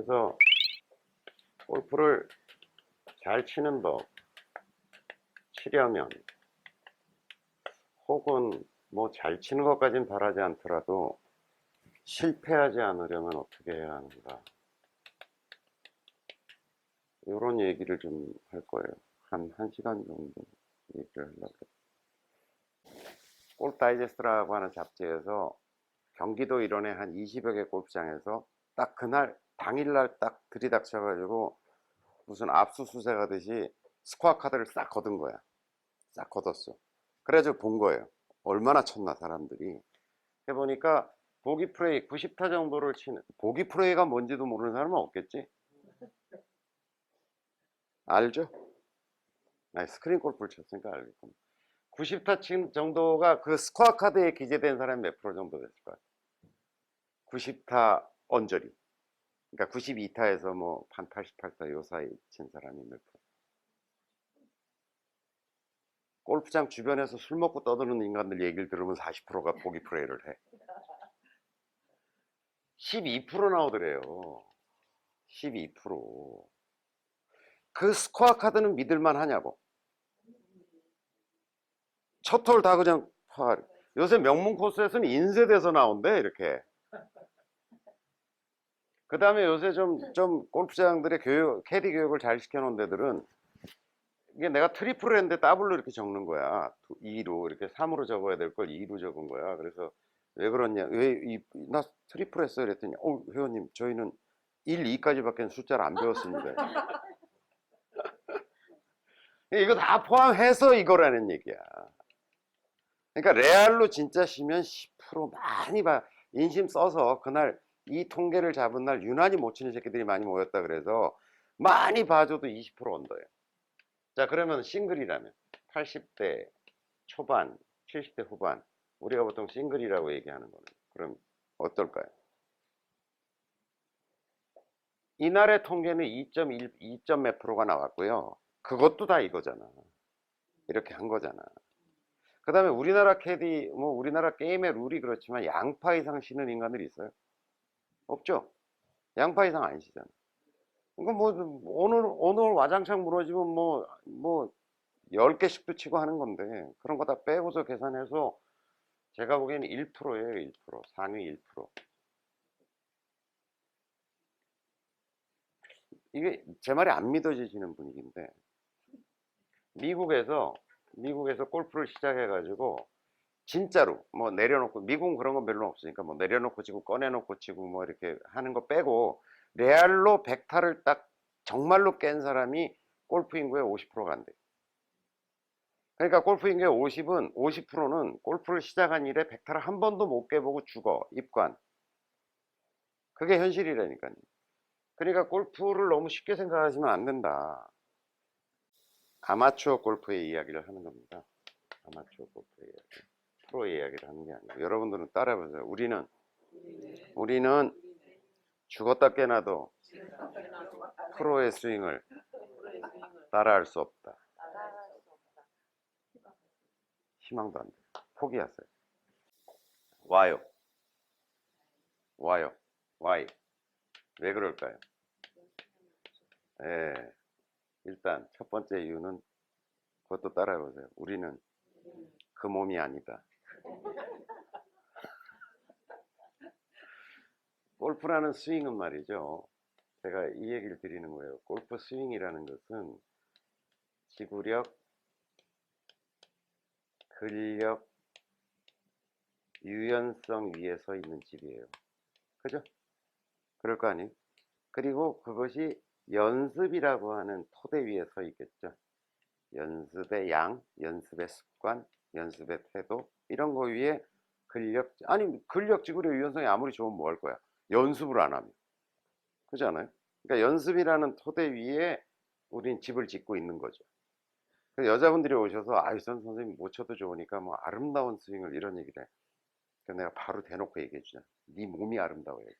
그래서 골프를 잘 치는 법, 치려면 혹은 뭐 잘 치는 것까진 바라지 않더라도 실패하지 않으려면 어떻게 해야 하는가, 이런 얘기를 좀 할 거예요. 한 1시간 정도 얘기를 하려고. 골프 다이제스트라고 하는 잡지에서 경기도 일원의 한 20여 개 골프장에서 딱 그날 당일날 딱 들이닥쳐가지고 무슨 압수수색 하듯이 스코어 카드를 싹 걷은 거야. 싹 걷었어. 그래가지고 본 거예요. 얼마나 쳤나 사람들이. 해보니까 보기 프레이 90타 정도를 치는, 보기 프레이가 뭔지도 모르는 사람은 없겠지? 알죠? 아니, 스크린 골프를 쳤으니까 알겠구나. 90타 친 정도가 그 스코어 카드에 기재된 사람이 몇 프로 정도 됐을 거야? 90타 언저리. 그러니까 92타에서 뭐 한 88타 요 사이 친 사람이 몇 프로? 골프장 주변에서 술 먹고 떠드는 인간들 얘기를 들으면 40%가 보기 프레이를 해. 12% 나오더래요. 12%. 그 스코어 카드는 믿을만 하냐고. 첫 홀 다 그냥 요새 명문 코스에서는 인쇄돼서 나온대 이렇게. 그 다음에 요새 좀 골프장들의 교육, 캐디 교육을 잘 시켜놓은 데들은 이게 내가 트리플을 했는데 더블로 이렇게 적는 거야. 2로 이렇게 3으로 적어야 될 걸 2로 적은 거야. 그래서 왜 그러냐, 나 트리플 했어요 그랬더니 회원님 저희는 1, 2까지밖에 숫자를 안 배웠습니다. 이거 다 포함해서 이거라는 얘기야. 그러니까 레알로 진짜 쉬면 10% 많이 인심 써서 그날 이 통계를 잡은 날 유난히 못 치는 새끼들이 많이 모였다 그래서 많이 봐줘도 20% 언더예요. 자, 그러면 싱글이라면 80대 초반, 70대 후반, 우리가 보통 싱글이라고 얘기하는 거는 그럼 어떨까요? 이날의 통계는 2.1, 2점 몇 프로가 나왔고요. 그것도 다 이거잖아. 이렇게 한 거잖아. 그 다음에 우리나라 캐디, 뭐 우리나라 게임의 룰이 그렇지만 양파 이상 치는 인간들이 있어요? 없죠? 양파 이상 안 치잖아. 그러니까 뭐 오늘 와장창 무너지면 뭐 10개씩도 치고 하는 건데 그런 거 다 빼고서 계산해서 제가 보기에는 1%예요. 1%. 상위 1%. 이게 제 말이 안 믿어지시는 분위기인데 미국에서 골프를 시작해가지고 진짜로 뭐 내려놓고, 미국은 그런 건 별로 없으니까 뭐 내려놓고 치고 꺼내놓고 치고 뭐 이렇게 하는 거 빼고 레알로 100타를 딱 정말로 깬 사람이 골프 인구의 50%가 안 돼. 그러니까 골프 인구의 50%는 골프를 시작한 이래 100타를 한 번도 못 깨보고 죽어. 입관. 그게 현실이라니까요. 그러니까 골프를 너무 쉽게 생각하시면 안 된다. 아마추어 골프의 이야기를 하는 겁니다. 아마추어 골프의 이야기. 프로의 이야기를 하는 게 아니고. 여러분들은 따라해보세요. 우리는 죽었다 깨나도 프로의 스윙을 따라할 수 없다. 희망도 안 돼요. 포기하세요. 와요. Why? 왜 그럴까요? 예, 일단 첫 번째 이유는 그것도 따라해보세요. 우리는 그 몸이 아니다. 골프라는 스윙은 말이죠. 제가 이 얘기를 드리는 거예요. 골프 스윙이라는 것은 지구력, 근력, 유연성 위에 서 있는 집이에요. 그죠? 그럴 거 아니에요? 그리고 그것이 연습이라고 하는 토대 위에 서 있겠죠. 연습의 양, 연습의 습관, 연습의 태도, 이런 거 위에 근력, 지구력, 유연성이 아무리 좋으면 뭐 할 거야? 연습을 안 하면. 그렇지 않아요? 그러니까 연습이라는 토대 위에 우린 집을 짓고 있는 거죠. 그래서 여자분들이 오셔서 선생님 못 쳐도 좋으니까 뭐 아름다운 스윙을, 이런 얘기를 해. 그래서 내가 바로 대놓고 얘기해 주잖아. 네 몸이 아름다워야지.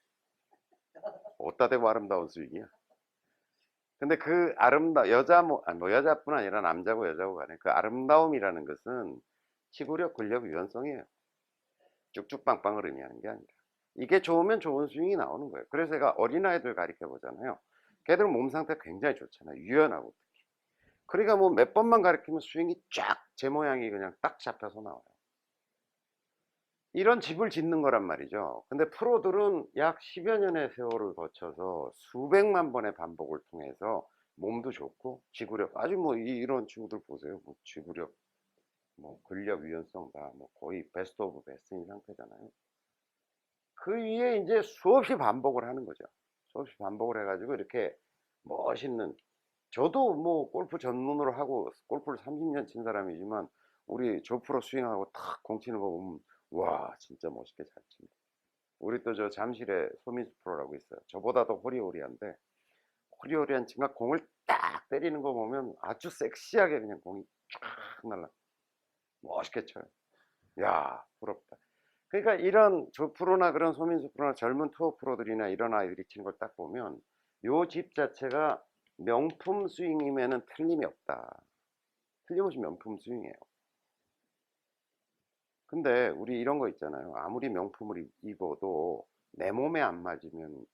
어디다 대고 아름다운 스윙이야? 근데 그 여자뿐 아니라 남자고 여자고 간에 그 아름다움이라는 것은 지구력, 근력, 유연성이에요. 쭉쭉빵빵을 의미하는 게 아니라. 이게 좋으면 좋은 스윙이 나오는 거예요. 그래서 제가 어린아이들 가르쳐 보잖아요. 걔들은 몸 상태 굉장히 좋잖아요. 유연하고. 그러니까 뭐 몇 번만 가르치면 스윙이 쫙 제 모양이 그냥 딱 잡혀서 나와요. 이런 집을 짓는 거란 말이죠. 근데 프로들은 약 10여 년의 세월을 거쳐서 수백만 번의 반복을 통해서 몸도 좋고 지구력, 아주 뭐 이런 친구들 보세요. 뭐 지구력, 뭐 근력, 유연성 다 뭐 거의 베스트 오브 베스트인 상태잖아요. 그 위에 이제 수없이 반복을 하는 거죠. 수없이 반복을 해가지고 이렇게 멋있는, 저도 뭐 골프 전문으로 하고 골프를 30년 친 사람이지만 우리 조 프로 스윙하고 탁 공 치는 거 보면 와 진짜 멋있게 잘 칩니다. 우리 또 저 잠실에 소민수 프로라고 있어요. 저보다도 호리호리한데 호리호리한 친구가 공을 딱 때리는 거 보면 아주 섹시하게 그냥 공이 쫙 날라 멋있게 쳐요. 야 부럽다. 그러니까 이런 조 프로나 그런 소민수 프로나 젊은 투어 프로들이나 이런 아이들이 치는 걸 딱 보면 요 집 자체가 명품 스윙이면은 틀림이 없다. 틀림없이 명품 스윙이에요. 근데 우리 이런 거 있잖아요. 아무리 명품을 입어도 내 몸에 안 맞으면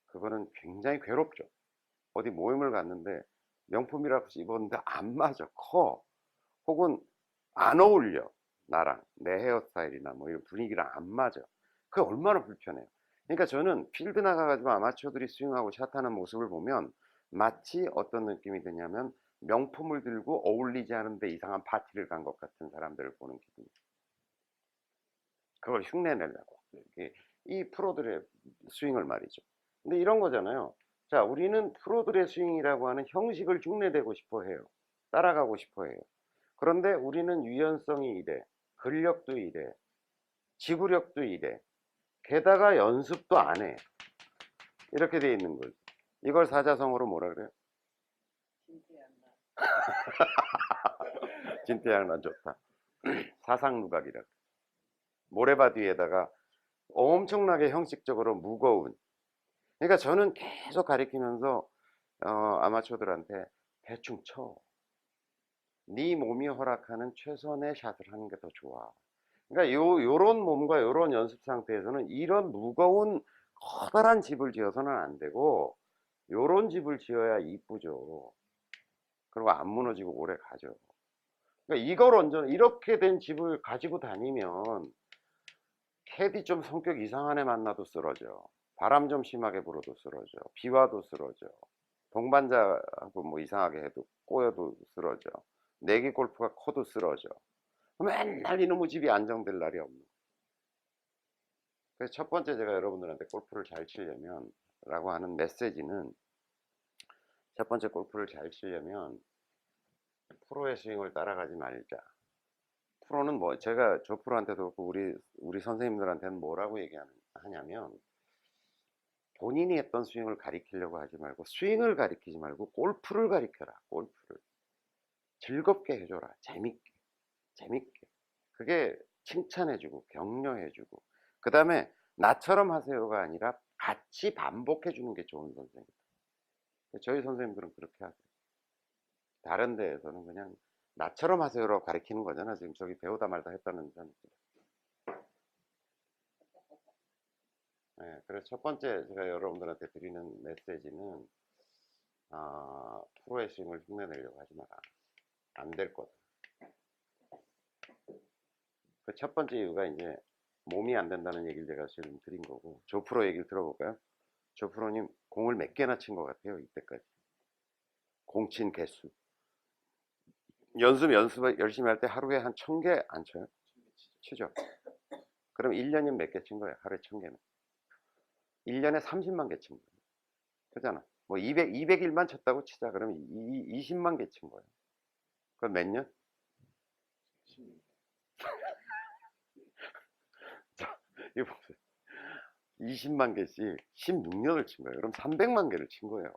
그거는 굉장히 괴롭죠. 어디 모임을 갔는데 명품이라고 해서 입었는데 안 맞아. 커. 혹은 안 어울려. 나랑 내 헤어스타일이나 뭐 이런 분위기랑 안 맞아. 그게 얼마나 불편해요. 그러니까 저는 필드 나가가지고 아마추어들이 스윙하고 샷하는 모습을 보면 마치 어떤 느낌이 드냐면 명품을 들고 어울리지 않은데 이상한 파티를 간 것 같은 사람들을 보는 기분이에요. 그걸 흉내내려고. 이 프로들의 스윙을 말이죠. 근데 이런 거잖아요. 자, 우리는 프로들의 스윙이라고 하는 형식을 흉내내고 싶어 해요. 따라가고 싶어 해요. 그런데 우리는 유연성이 이래, 근력도 이래, 지구력도 이래, 게다가 연습도 안 해. 이렇게 돼 있는 거죠. 이걸 사자성어로 뭐라 그래요? 진퇴양난 좋다. 사상누각이라. 모래밭 위에다가 엄청나게 형식적으로 무거운. 그러니까 저는 계속 가리키면서 아마추어들한테 대충 쳐. 네 몸이 허락하는 최선의 샷을 하는 게 더 좋아. 그러니까 요런 몸과 요런 연습 상태에서는 이런 무거운 커다란 집을 지어서는 안 되고 요런 집을 지어야 이쁘죠. 그리고 안 무너지고 오래 가죠. 그러니까 이걸 완전 이렇게 된 집을 가지고 다니면 캐디 좀 성격 이상한 애 만나도 쓰러져. 바람 좀 심하게 불어도 쓰러져. 비 와도 쓰러져. 동반자하고 뭐 이상하게 해도 꼬여도 쓰러져. 내기 골프가 커도 쓰러져. 맨날 이놈의 집이 안정될 날이 없는. 그래서 첫 번째 제가 여러분들한테 골프를 잘 치려면 라고 하는 메시지는, 첫 번째 골프를 잘 치려면 프로의 스윙을 따라가지 말자. 프로는 뭐 제가 저 프로한테도 그렇고 우리 선생님들한테는 뭐라고 얘기하냐면 본인이 했던 스윙을 가리키려고 하지 말고 스윙을 가리키지 말고 골프를 가리켜라. 골프를 즐겁게 해줘라. 재밌게 그게 칭찬해주고 격려해주고 그 다음에 나처럼 하세요가 아니라 같이 반복해주는 게 좋은 선생님. 저희 선생님들은 그렇게 하세요. 다른 데에서는 그냥 나처럼 하세요라고 가리키는 거잖아. 지금 저기 배우다 말다 했다는 사람들. 네, 그래서 첫 번째 제가 여러분들한테 드리는 메시지는 프로의 스윙을 흉내내려고 하지 마라. 안 될 거다. 그 첫 번째 이유가 이제 몸이 안 된다는 얘기를 제가 지금 드린 거고, 조 프로 얘기를 들어볼까요? 조 프로님 공을 몇 개나 친 것 같아요 이때까지? 공 친 개수. 연습 열심히 할 때 하루에 한 1000개 안 쳐요? 치죠. 그럼 1년이면 몇 개 친 거예요? 하루에 1000개면 1년에 30만 개 친 거예요. 그잖아. 뭐 200일만 쳤다고 치자. 그러면 20만 개 친 거예요. 그럼 몇 년? 자, 이거 보세요. 20만 개씩 16년을 친 거예요. 그럼 300만 개를 친 거예요.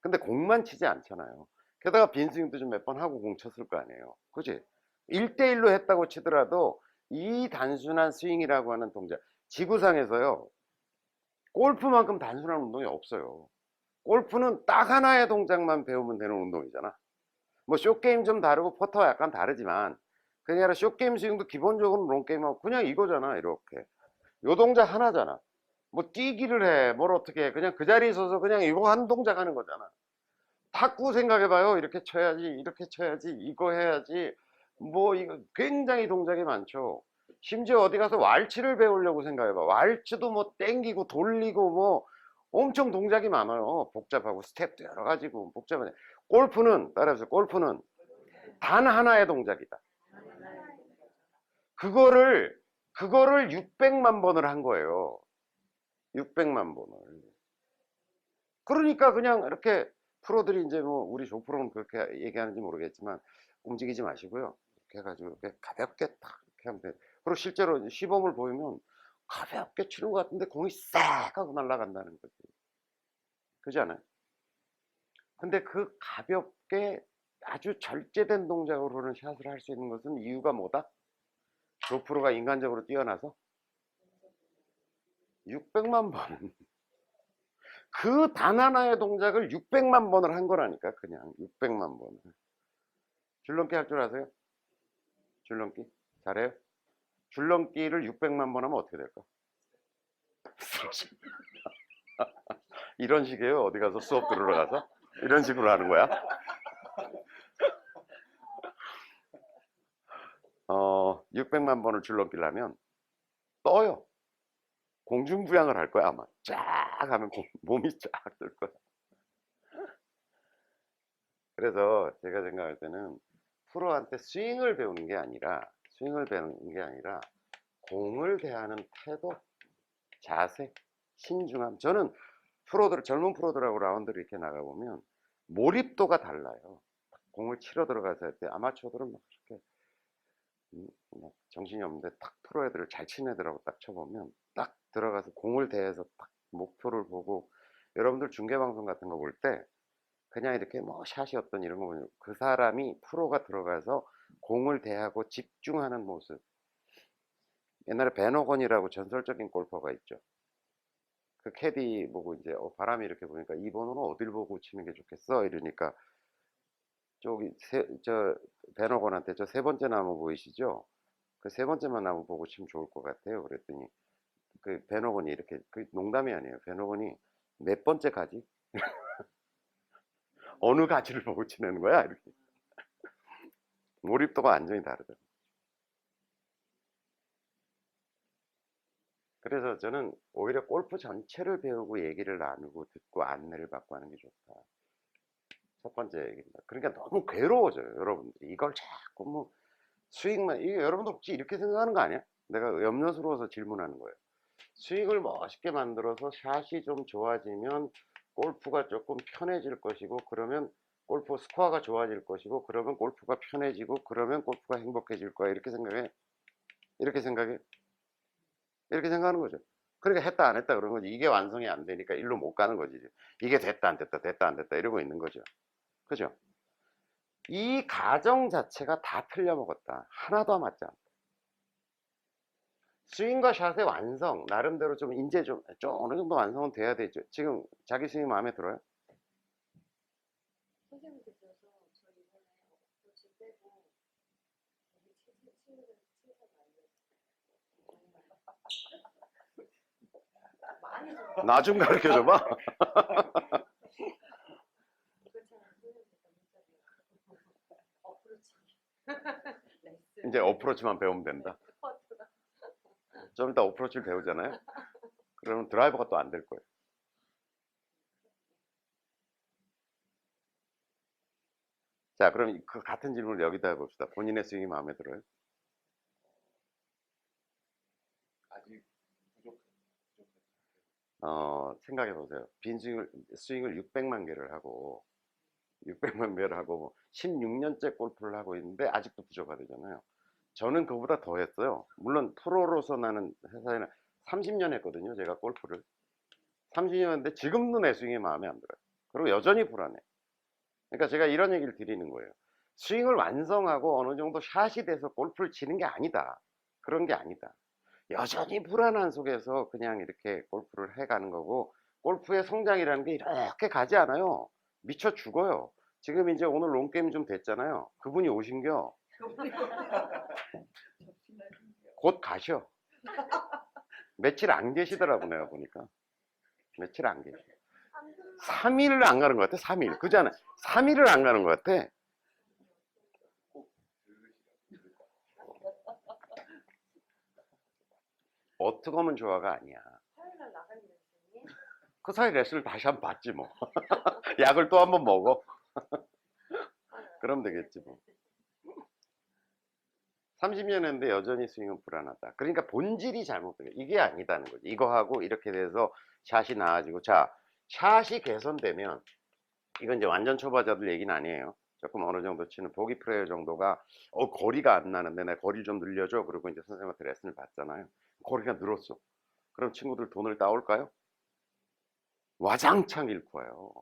근데 공만 치지 않잖아요. 게다가 빈스윙도 좀 몇 번 하고 공 쳤을 거 아니에요. 그지? 1대1로 했다고 치더라도 이 단순한 스윙이라고 하는 동작, 지구상에서요, 골프만큼 단순한 운동이 없어요. 골프는 딱 하나의 동작만 배우면 되는 운동이잖아. 뭐 숏게임 좀 다르고 퍼터가 약간 다르지만 그게 아니라 숏게임 스윙도 기본적으로 롱게임하고 그냥 이거잖아. 이렇게 요 동작 하나잖아. 뭐 뛰기를 해, 뭘 어떻게 해. 그냥 그 자리에 서서 그냥 이거 한 동작 하는 거잖아. 탁구 생각해봐요. 이렇게 쳐야지, 이렇게 쳐야지, 이거 해야지. 뭐 이거 굉장히 동작이 많죠. 심지어 어디 가서 왈츠를 배우려고 생각해봐. 왈츠도 뭐 땡기고 돌리고 뭐 엄청 동작이 많아요. 복잡하고 스텝도 여러 가지고 복잡하네. 골프는 따라해서 골프는 단 하나의 동작이다. 그거를 600만 번을 한 거예요. 600만 번을. 그러니까 그냥 이렇게 프로들이 이제 뭐 우리 조프로는 그렇게 얘기하는지 모르겠지만 움직이지 마시고요. 이렇게 해가지고 이렇게 가볍게 딱 이렇게 하면 돼. 그리고 실제로 이제 시범을 보이면 가볍게 치는 것 같은데 공이 싹 하고 날아간다는 거지. 그렇지 않아요? 근데 그 가볍게 아주 절제된 동작으로는 샷을 할 수 있는 것은 이유가 뭐다? 조프로가 인간적으로 뛰어나서 600만 번. 그 단 하나의 동작을 600만 번을 한 거라니까. 그냥 600만 번을. 줄넘기 할 줄 아세요? 줄넘기? 잘해요? 줄넘기를 600만 번 하면 어떻게 될까? 이런 식이에요. 어디 가서 수업 들으러 가서 이런 식으로 하는 거야. 600만 번을 줄넘기를 하면 떠요. 공중부양을 할 거야 아마. 쫙 하면 몸이 쫙 뜰 거야. 그래서 제가 생각할 때는 프로한테 스윙을 배우는 게 아니라 공을 대하는 태도, 자세, 신중함. 저는 젊은 프로들하고 라운드를 이렇게 나가보면 몰입도가 달라요. 공을 치러 들어가서 할 때 아마추어들은 막 이렇게 막 정신이 없는데 딱 프로 애들을 잘 치는 애들하고 딱 쳐보면 딱 들어가서 공을 대해서 딱 목표를 보고, 여러분들 중계방송 같은 거 볼 때 그냥 이렇게 뭐 샷이 어떤 이런 거 보면 그 사람이 프로가 들어가서 공을 대하고 집중하는 모습. 옛날에 벤 호건이라고 전설적인 골퍼가 있죠. 그 캐디 보고 이제 바람이 이렇게 부니까 이 번호는 어딜 보고 치는 게 좋겠어 이러니까 저기 벤 호건한테 저 세 번째 나무 보이시죠? 그 세 번째만 나무 보고 치면 좋을 것 같아요. 그랬더니 그 벤 호건이 이렇게, 그 농담이 아니에요. 벤 호건이 몇 번째 가지? 어느 가지를 보고 치는 거야? 이렇게. 몰입도가 완전히 다르죠. 그래서 저는 오히려 골프 전체를 배우고 얘기를 나누고 듣고 안내를 받고 하는 게 좋다. 첫 번째 얘기입니다. 그러니까 너무 괴로워져요, 여러분들이. 이걸 자꾸 뭐 스윙만, 이게 여러분들 혹시 이렇게 생각하는 거 아니야? 내가 염려스러워서 질문하는 거예요. 스윙을 멋있게 만들어서 샷이 좀 좋아지면 골프가 조금 편해질 것이고, 그러면 골프 스코어가 좋아질 것이고, 그러면 골프가 편해지고, 그러면 골프가 행복해질 거야. 이렇게 생각해? 이렇게 생각해? 이렇게 생각하는 거죠. 그러니까 했다 안 했다 그런 거지. 이게 완성이 안 되니까 일로 못 가는 거지. 이게 됐다 안 됐다 됐다 안 됐다 이러고 있는 거죠. 그죠? 이 가정 자체가 다 틀려먹었다. 하나도 맞지 않다. 스윙과 샷의 완성, 나름대로 좀 이제 좀 어느 정도 완성은 돼야 되죠. 지금 자기 스윙 마음에 들어요? 선생님께서 저희 이번에 어프로치 빼고 친구들 많이 좀 나 좀 가르쳐 줘봐. 그렇잖아요. 선생님께서 문자로 어프로치 이제 어프로치만 배우면 된다. 좀 이따 어프로치를 배우잖아요. 그러면 드라이버가 또 안 될 거예요. 자, 그럼 그 같은 질문을 여기다 해봅시다. 본인의 스윙이 마음에 들어요? 아직 생각해 보세요. 스윙을 600만 개를 하고, 600만 개를 하고, 16년째 골프를 하고 있는데, 아직도 부족하대잖아요. 저는 그보다 더 했어요. 물론, 프로로서 나는 회사에는 30년 했거든요. 제가 골프를. 30년 했는데, 지금도 내 스윙이 마음에 안 들어요. 그리고 여전히 불안해. 그러니까 제가 이런 얘기를 드리는 거예요. 스윙을 완성하고 어느 정도 샷이 돼서 골프를 치는 게 아니다. 그런 게 아니다. 여전히 불안한 속에서 그냥 이렇게 골프를 해가는 거고, 골프의 성장이라는 게 이렇게 가지 않아요. 미쳐 죽어요. 지금 이제 오늘 롱게임 좀 됐잖아요. 그분이 오신겨. 곧 가셔. 며칠 안 계시더라고, 내가 보니까. 며칠 안 계시. 3일을 안 가는 것 같아, 3일. 그잖아. 3일을 안 가는 것 같아. 꼭 들으시라고. 어떻게 하면 좋아가 아니야. 화요일날 나가는 선생님. 그 사이 레슨을 다시 한번 받지 뭐. 약을 또 한번 먹어. 그럼 되겠지 뭐. 30년 했는데 여전히 스윙은 불안하다. 그러니까 본질이 잘못된 거야. 이게 아니다는 거지. 이거 하고 이렇게 돼서 샷이 나아지고. 자, 샷이 개선되면, 이건 이제 완전 초보자들 얘기는 아니에요. 조금 어느 정도 치는 보기 프레이어 정도가, 거리가 안 나는데 내 거리를 좀 늘려줘. 그리고 이제 선생님한테 레슨을 받잖아요. 거리가 늘었어. 그럼 친구들 돈을 따올까요? 와장창 잃고 와요.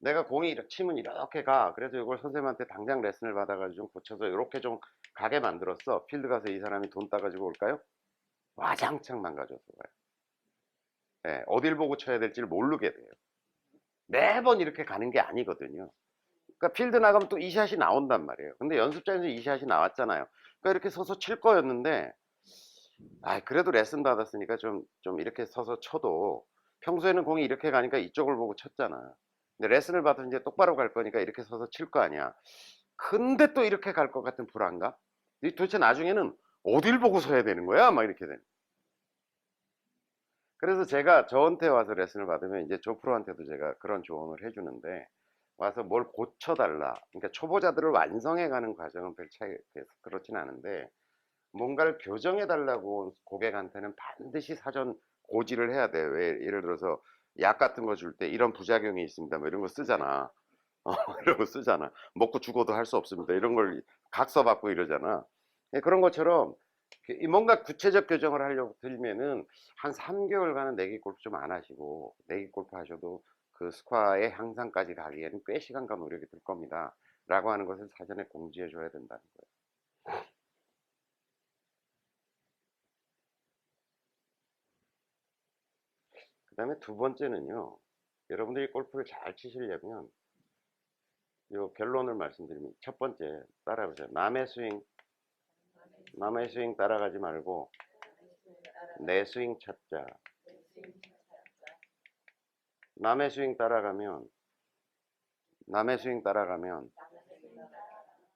내가 공이 이렇게 치면 이렇게 가. 그래서 이걸 선생님한테 당장 레슨을 받아가지고 좀 고쳐서 이렇게 좀 가게 만들었어. 필드 가서 이 사람이 돈 따가지고 올까요? 와장창 망가져서 가요. 예, 어딜 보고 쳐야 될지를 모르게 돼요. 매번 이렇게 가는 게 아니거든요. 그러니까 필드 나가면 또 이 샷이 나온단 말이에요. 근데 연습장에서 이 샷이 나왔잖아요. 그러니까 이렇게 서서 칠 거였는데, 그래도 레슨 받았으니까 좀 이렇게 서서 쳐도, 평소에는 공이 이렇게 가니까 이쪽을 보고 쳤잖아. 근데 레슨을 받아서 이제 똑바로 갈 거니까 이렇게 서서 칠 거 아니야. 근데 또 이렇게 갈 것 같은 불안감? 도대체 나중에는 어딜 보고 서야 되는 거야? 막 이렇게 되는. 그래서 제가 저한테 와서 레슨을 받으면 이제 조 프로한테도 제가 그런 조언을 해주는데, 와서 뭘 고쳐달라. 그러니까 초보자들을 완성해가는 과정은 별 차이, 그렇진 않은데, 뭔가를 교정해달라고 온 고객한테는 반드시 사전 고지를 해야 돼. 왜, 예를 들어서 약 같은 거 줄 때 이런 부작용이 있습니다. 뭐 이런 거 쓰잖아. 이런 거 쓰잖아. 먹고 죽어도 할 수 없습니다. 이런 걸 각서 받고 이러잖아. 그런 것처럼 뭔가 구체적 교정을 하려고 들면은 한 3개월간은 내기 골프 좀 안 하시고, 내기 골프 하셔도 그 스코어의 향상까지 가기에는 꽤 시간과 노력이 들 겁니다. 라고 하는 것을 사전에 공지해 줘야 된다는 거예요. 그 다음에 두 번째는요, 여러분들이 골프를 잘 치시려면 요 결론을 말씀드리면, 첫 번째 따라해보세요. 남의 스윙 따라가지 말고 내 스윙 찾자. 남의 스윙 따라가면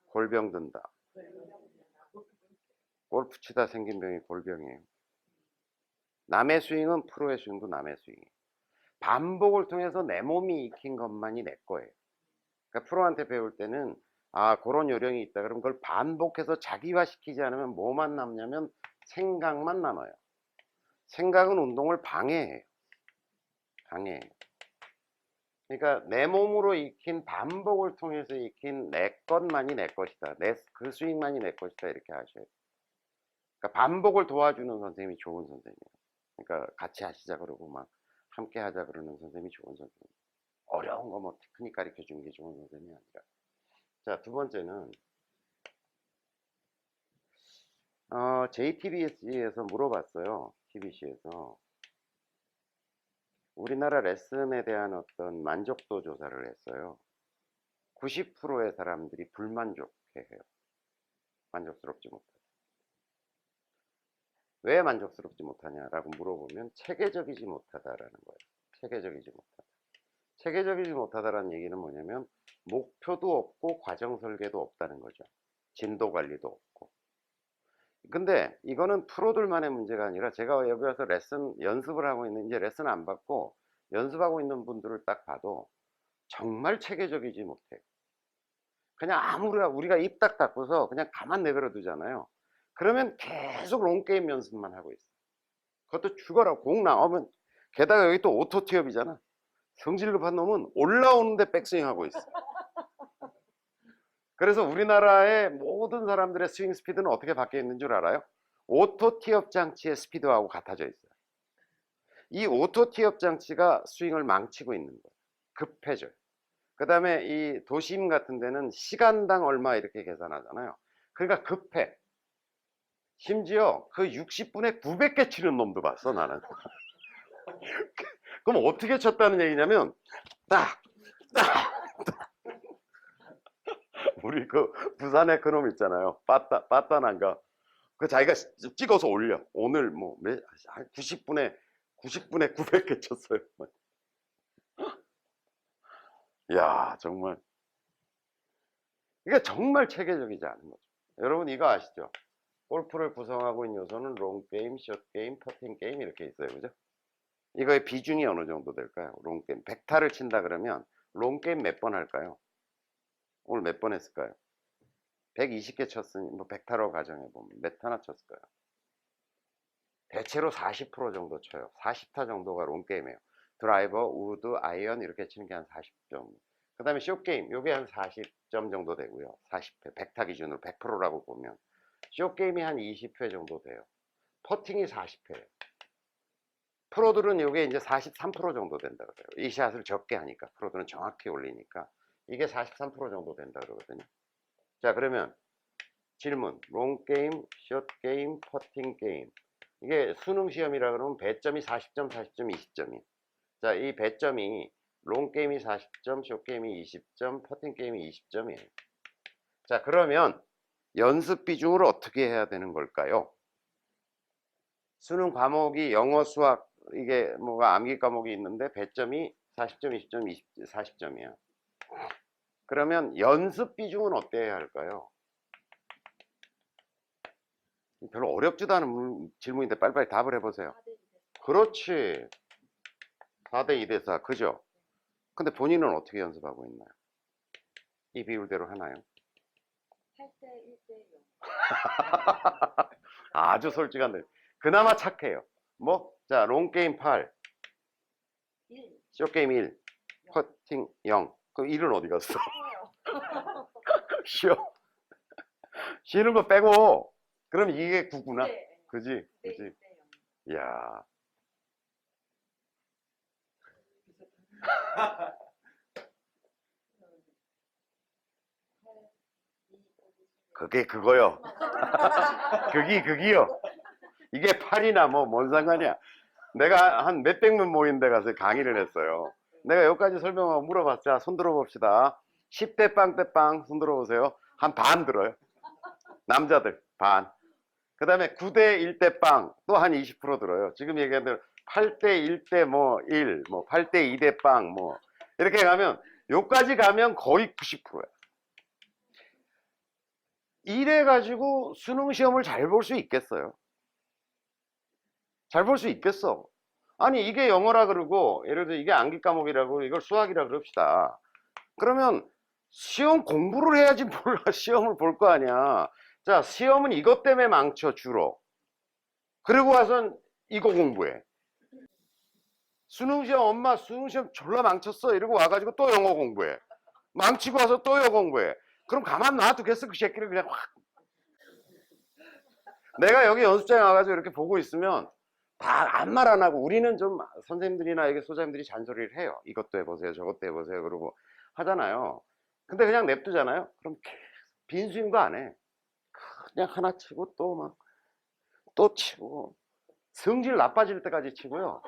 골병 든다. 골프 치다 생긴 병이 골병이에요. 남의 스윙은 프로의 스윙도 남의 스윙이에요. 반복을 통해서 내 몸이 익힌 것만이 내 거예요. 그러니까 프로한테 배울 때는 그런 요령이 있다. 그럼 그걸 반복해서 자기화시키지 않으면 뭐만 남냐면 생각만 남아요. 생각은 운동을 방해해요. 그러니까 내 몸으로 익힌, 반복을 통해서 익힌 내 것만이 내 것이다. 그 스윙만이 내 것이다. 이렇게 하셔야 돼요. 그러니까 반복을 도와주는 선생님이 좋은 선생님이에요. 그러니까 같이 하시자 그러고 막 함께 하자 그러는 선생님이 좋은 선생님. 어려운 거 뭐 테크닉 가르쳐 주는 게 좋은 선생님이 아니라. 자, 두 번째는 JTBC에서 물어봤어요. TBC에서 우리나라 레슨에 대한 어떤 만족도 조사를 했어요. 90%의 사람들이 불만족해해요. 만족스럽지 못하다. 왜 만족스럽지 못하냐라고 물어보면 체계적이지 못하다라는 거예요. 체계적이지 못하다. 체계적이지 못하다라는 얘기는 뭐냐면 목표도 없고 과정 설계도 없다는 거죠. 진도 관리도 없고. 근데 이거는 프로들만의 문제가 아니라, 제가 여기 와서 연습을 하고 있는, 이제 레슨 안 받고 연습하고 있는 분들을 딱 봐도 정말 체계적이지 못해. 그냥 우리가 입 딱 닫고서 그냥 가만 내버려 두잖아요. 그러면 계속 롱게임 연습만 하고 있어. 그것도 죽어라. 공 나오면, 게다가 여기 또 오토 티업이잖아. 성질 급한 놈은 올라오는데 백스윙 하고 있어. 그래서 우리나라의 모든 사람들의 스윙 스피드는 어떻게 바뀌어 있는 줄 알아요? 오토 티업 장치의 스피드하고 같아져 있어요. 이 오토 티업 장치가 스윙을 망치고 있는 거예요. 급해져요. 그 다음에 이 도심 같은 데는 시간당 얼마 이렇게 계산하잖아요. 그러니까 급해. 심지어 그 60분에 900개 치는 놈도 봤어, 나는. 그럼 어떻게 쳤다는 얘기냐면, 딱! 우리 그 부산에 그놈 있잖아요. 빠따난가. 그 자기가 찍어서 올려. 오늘 뭐 90분에 900개 쳤어요. 야, 정말 이게 정말 체계적이지 않은 거죠. 여러분 이거 아시죠? 골프를 구성하고 있는 요소는 롱게임, 숏게임, 퍼팅게임 이렇게 있어요. 그죠? 이거의 비중이 어느 정도 될까요? 롱게임 100타를 친다 그러면 롱게임 몇 번 할까요? 오늘 몇 번 했을까요? 120개 쳤으니 뭐 100타로 가정해보면 몇 타나 쳤을까요? 대체로 40% 정도 쳐요. 40타 정도가 롱게임이에요. 드라이버, 우드, 아이언 이렇게 치는 게 한 40점. 그 다음에 숏게임, 요게 한 40점 정도 되고요. 40회, 100타 기준으로 100%라고 보면 숏게임이 한 20회 정도 돼요. 퍼팅이 40회예요. 프로들은 요게 이제 43% 정도 된다 그래요. 이 샷을 적게 하니까 프로들은 정확히 올리니까 이게 43% 정도 된다 그러거든요. 자, 그러면 질문. 롱게임, 숏게임, 퍼팅게임. 이게 수능 시험이라 그러면 배점이 40점, 40점, 20점이. 자, 이 배점이 롱게임이 40점, 숏게임이 20점, 퍼팅게임이 20점이에요. 자, 그러면 연습 비중을 어떻게 해야 되는 걸까요? 수능 과목이 영어, 수학, 이게 뭐가 암기 과목이 있는데 배점이 40점, 20점, 40점이야. 그러면 연습 비중은 어때야 할까요? 별로 어렵지도 않은 질문인데 빨리빨리 답을 해보세요. 그렇지. 4대 2대 4. 그죠? 근데 본인은 어떻게 연습하고 있나요? 이 비율대로 하나요? 8대 1대 0. 아주 솔직한데. 그나마 착해요. 뭐? 자, 롱게임 8, 1. 숏게임 1, 퍼팅 0. 그럼 1은 어디 갔어? 쉬어. 쉬는 거 빼고. 그럼 이게 9구나. 네. 그지? 그지? 1대 0. 이야. 그게 그거요. 그기요. 이게 8이나 뭐 뭔 상관이야. 내가 한 몇백 명 모인 데 가서 강의를 했어요. 내가 여기까지 설명하고 물어봤자 손 들어봅시다. 10대 빵 대 빵 손 들어보세요. 한 반 들어요. 남자들 반. 그 다음에 9대 1대 빵 또 한 20% 들어요. 지금 얘기한 대로 8대 1대 뭐 1, 뭐 8대 2대 빵 뭐 이렇게 가면 요까지 가면 거의 90%야. 이래 가지고 수능 시험을 잘 볼 수 있겠어요? 잘 볼 수 있겠어? 아니 이게 영어라 그러고 예를 들어 이게 암기 과목이라고 이걸 수학이라 그럽시다. 그러면 시험 공부를 해야지 몰라 시험을 볼 거 아니야. 자, 시험은 이것 때문에 망쳐 주로. 그리고 와선 이거 공부해. 수능시험 엄마 수능시험 졸라 망쳤어 이러고 와가지고 또 영어 공부해. 망치고 와서 또 영어 공부해. 그럼 가만 놔두겠어 그 새끼를 그냥 확. 내가 여기 연습장에 와가지고 이렇게 보고 있으면 다 아무 말 안 하고 우리는 좀 선생님들이나 이게 소장님들이 잔소리를 해요. 이것도 해보세요 저것도 해보세요 그러고 하잖아요. 근데 그냥 냅두잖아요. 그럼 빈 스윙도 안 해. 그냥 하나 치고 또 막 또 치고 성질 나빠질 때까지 치고요.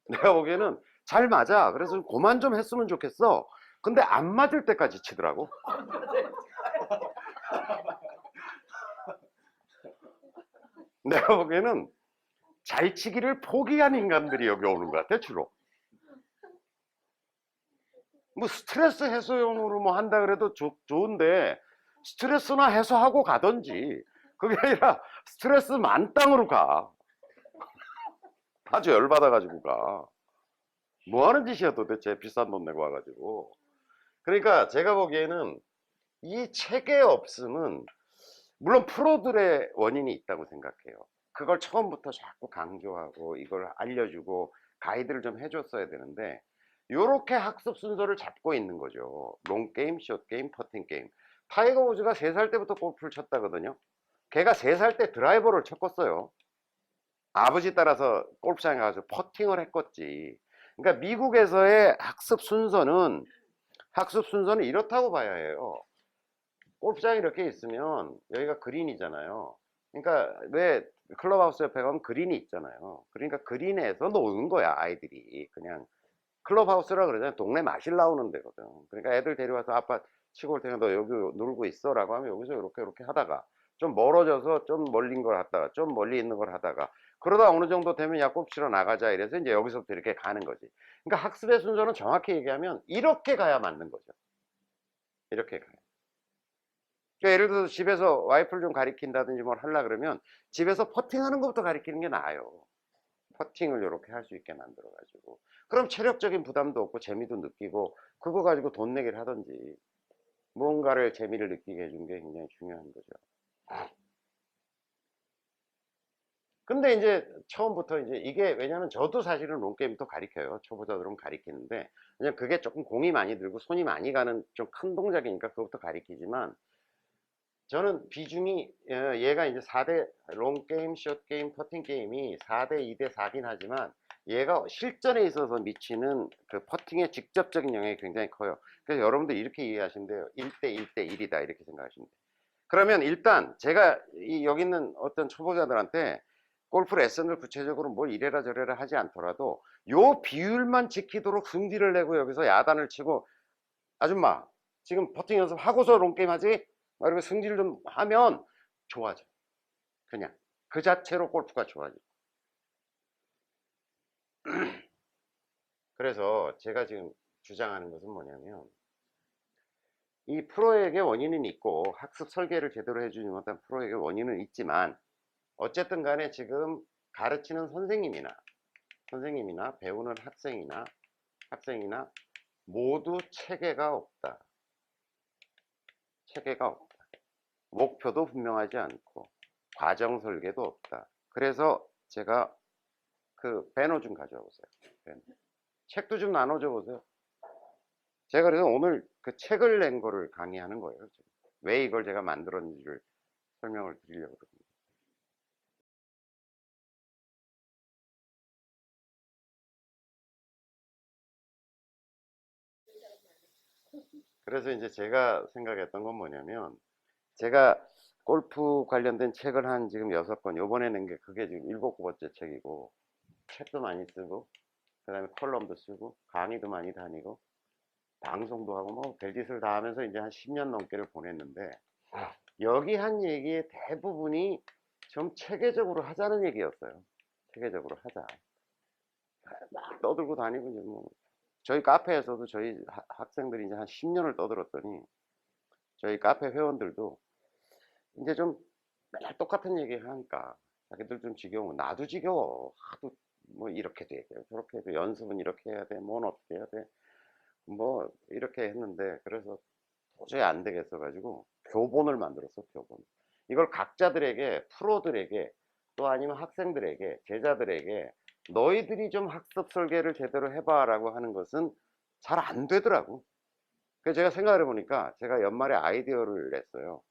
내가 보기에는 잘 맞아. 그래서 그만 좀 했으면 좋겠어. 근데 안 맞을 때까지 치더라고. 내가 보기에는 잘 치기를 포기한 인간들이 여기 오는 것 같아 주로. 뭐 스트레스 해소용으로 뭐 한다 그래도 좋은데 스트레스나 해소하고 가던지 그게 아니라 스트레스 만땅으로 가. 아주 열받아가지고 가. 뭐 하는 짓이야 도대체 비싼 돈 내고 와가지고. 그러니까 제가 보기에는 이 체계 없음은 물론 프로들의 원인이 있다고 생각해요. 그걸 처음부터 자꾸 강조하고 이걸 알려주고 가이드를 좀 해줬어야 되는데 요렇게 학습 순서를 잡고 있는 거죠. 롱게임, 숏게임, 퍼팅게임. 타이거 우즈가 3살 때부터 골프를 쳤다거든요. 걔가 3살 때 드라이버를 쳤겠어요. 아버지 따라서 골프장에 가서 퍼팅을 했겠지. 그러니까 미국에서의 학습 순서는 이렇다고 봐야 해요. 골프장이 이렇게 있으면 여기가 그린이잖아요. 그러니까 왜 클럽하우스 옆에 가면 그린이 있잖아요. 그러니까 그린에서 노는 거야 아이들이. 그냥 클럽하우스라 그러잖아요. 동네 마실 나오는 데거든. 그러니까 애들 데려와서 아빠 치고 올 테니까 너 여기 놀고 있어 라고 하면 여기서 이렇게 하다가 좀 멀어져서 좀 멀린 걸 하다가 좀 멀리 있는 걸 하다가 그러다 어느 정도 되면 야 꼽치러 나가자 이래서 이제 여기서부터 이렇게 가는 거지. 그러니까 학습의 순서는 정확히 얘기하면 이렇게 가야 맞는 거죠. 이렇게 가요. 그러니까 예를 들어서 집에서 와이프를 좀 가리킨다든지 뭘 하려 그러면 집에서 퍼팅하는 것부터 가리키는 게 나아요. 퍼팅을 이렇게 할 수 있게 만들어 가지고 그럼 체력적인 부담도 없고 재미도 느끼고 그거 가지고 돈 내기를 하든지 무언가를 재미를 느끼게 해준 게 굉장히 중요한 거죠. 근데 이제 처음부터 이제 이게 왜냐면 저도 사실은 롱게임부터 가리켜요. 초보자들은 가리키는데 그냥 그게 조금 공이 많이 들고 손이 많이 가는 좀 큰 동작이니까 그것부터 가리키지만 저는 비중이 얘가 이제 4대 롱게임, 숏게임, 퍼팅 게임이 4대 2대 4긴 하지만 얘가 실전에 있어서 미치는 그 퍼팅의 직접적인 영향이 굉장히 커요. 그래서 여러분들 이렇게 이해하시면 돼요. 1대 1대 1이다 이렇게 생각하시면 돼요. 그러면 일단 제가 여기 있는 어떤 초보자들한테 골프 레슨을 구체적으로 뭘 이래라 저래라 하지 않더라도 요 비율만 지키도록 승질을 내고 여기서 야단을 치고 아줌마 지금 퍼팅 연습하고서 롱게임 하지? 막 이렇게 승질 좀 하면 좋아져. 그냥 그 자체로 골프가 좋아져. 그래서 제가 지금 주장하는 것은 뭐냐면 이 프로에게 원인은 있고 학습 설계를 제대로 해주지 못한 프로에게 원인은 있지만 어쨌든 간에 지금 가르치는 선생님이나 배우는 학생이나 모두 체계가 없다. 체계가 없다. 목표도 분명하지 않고 과정 설계도 없다. 그래서 제가 그 배너 좀 가져와 보세요. 배너. 책도 좀 나눠줘 보세요. 제가 그래서 오늘 그 책을 낸 거를 강의하는 거예요. 지금. 왜 이걸 제가 만들었는지를 설명을 드리려고 합니다. 그래서 이제 제가 생각했던 건 뭐냐면 제가 골프 관련된 책을 한 지금 6권 요번에 낸 게 그게 지금 7번째 책이고 책도 많이 쓰고 그 다음에 컬럼도 쓰고 강의도 많이 다니고 방송도 하고 뭐 별짓을 다 하면서 이제 한 10년 넘게를 보냈는데 여기 한 얘기의 대부분이 좀 체계적으로 하자는 얘기였어요. 체계적으로 하자. 막 떠들고 다니고 이제 뭐 저희 카페에서도 저희 학생들이 이제 한 10년을 떠들었더니 저희 카페 회원들도 이제 좀 맨날 똑같은 얘기를 하니까 자기들 좀 지겨워. 나도 지겨워. 하도 뭐 이렇게 돼야 돼. 저렇게 해야 돼. 연습은 이렇게 해야 돼. 뭔 어떻게 해야 돼. 뭐 이렇게 했는데 그래서 도저히 안 되겠어 가지고 교본을 만들었어. 교본. 이걸 각자들에게 프로들에게 또 아니면 학생들에게 제자들에게 너희들이 좀 학습 설계를 제대로 해봐 라고 하는 것은 잘 안 되더라고. 그래서 제가 생각을 해보니까 제가 연말에 아이디어를 냈어요.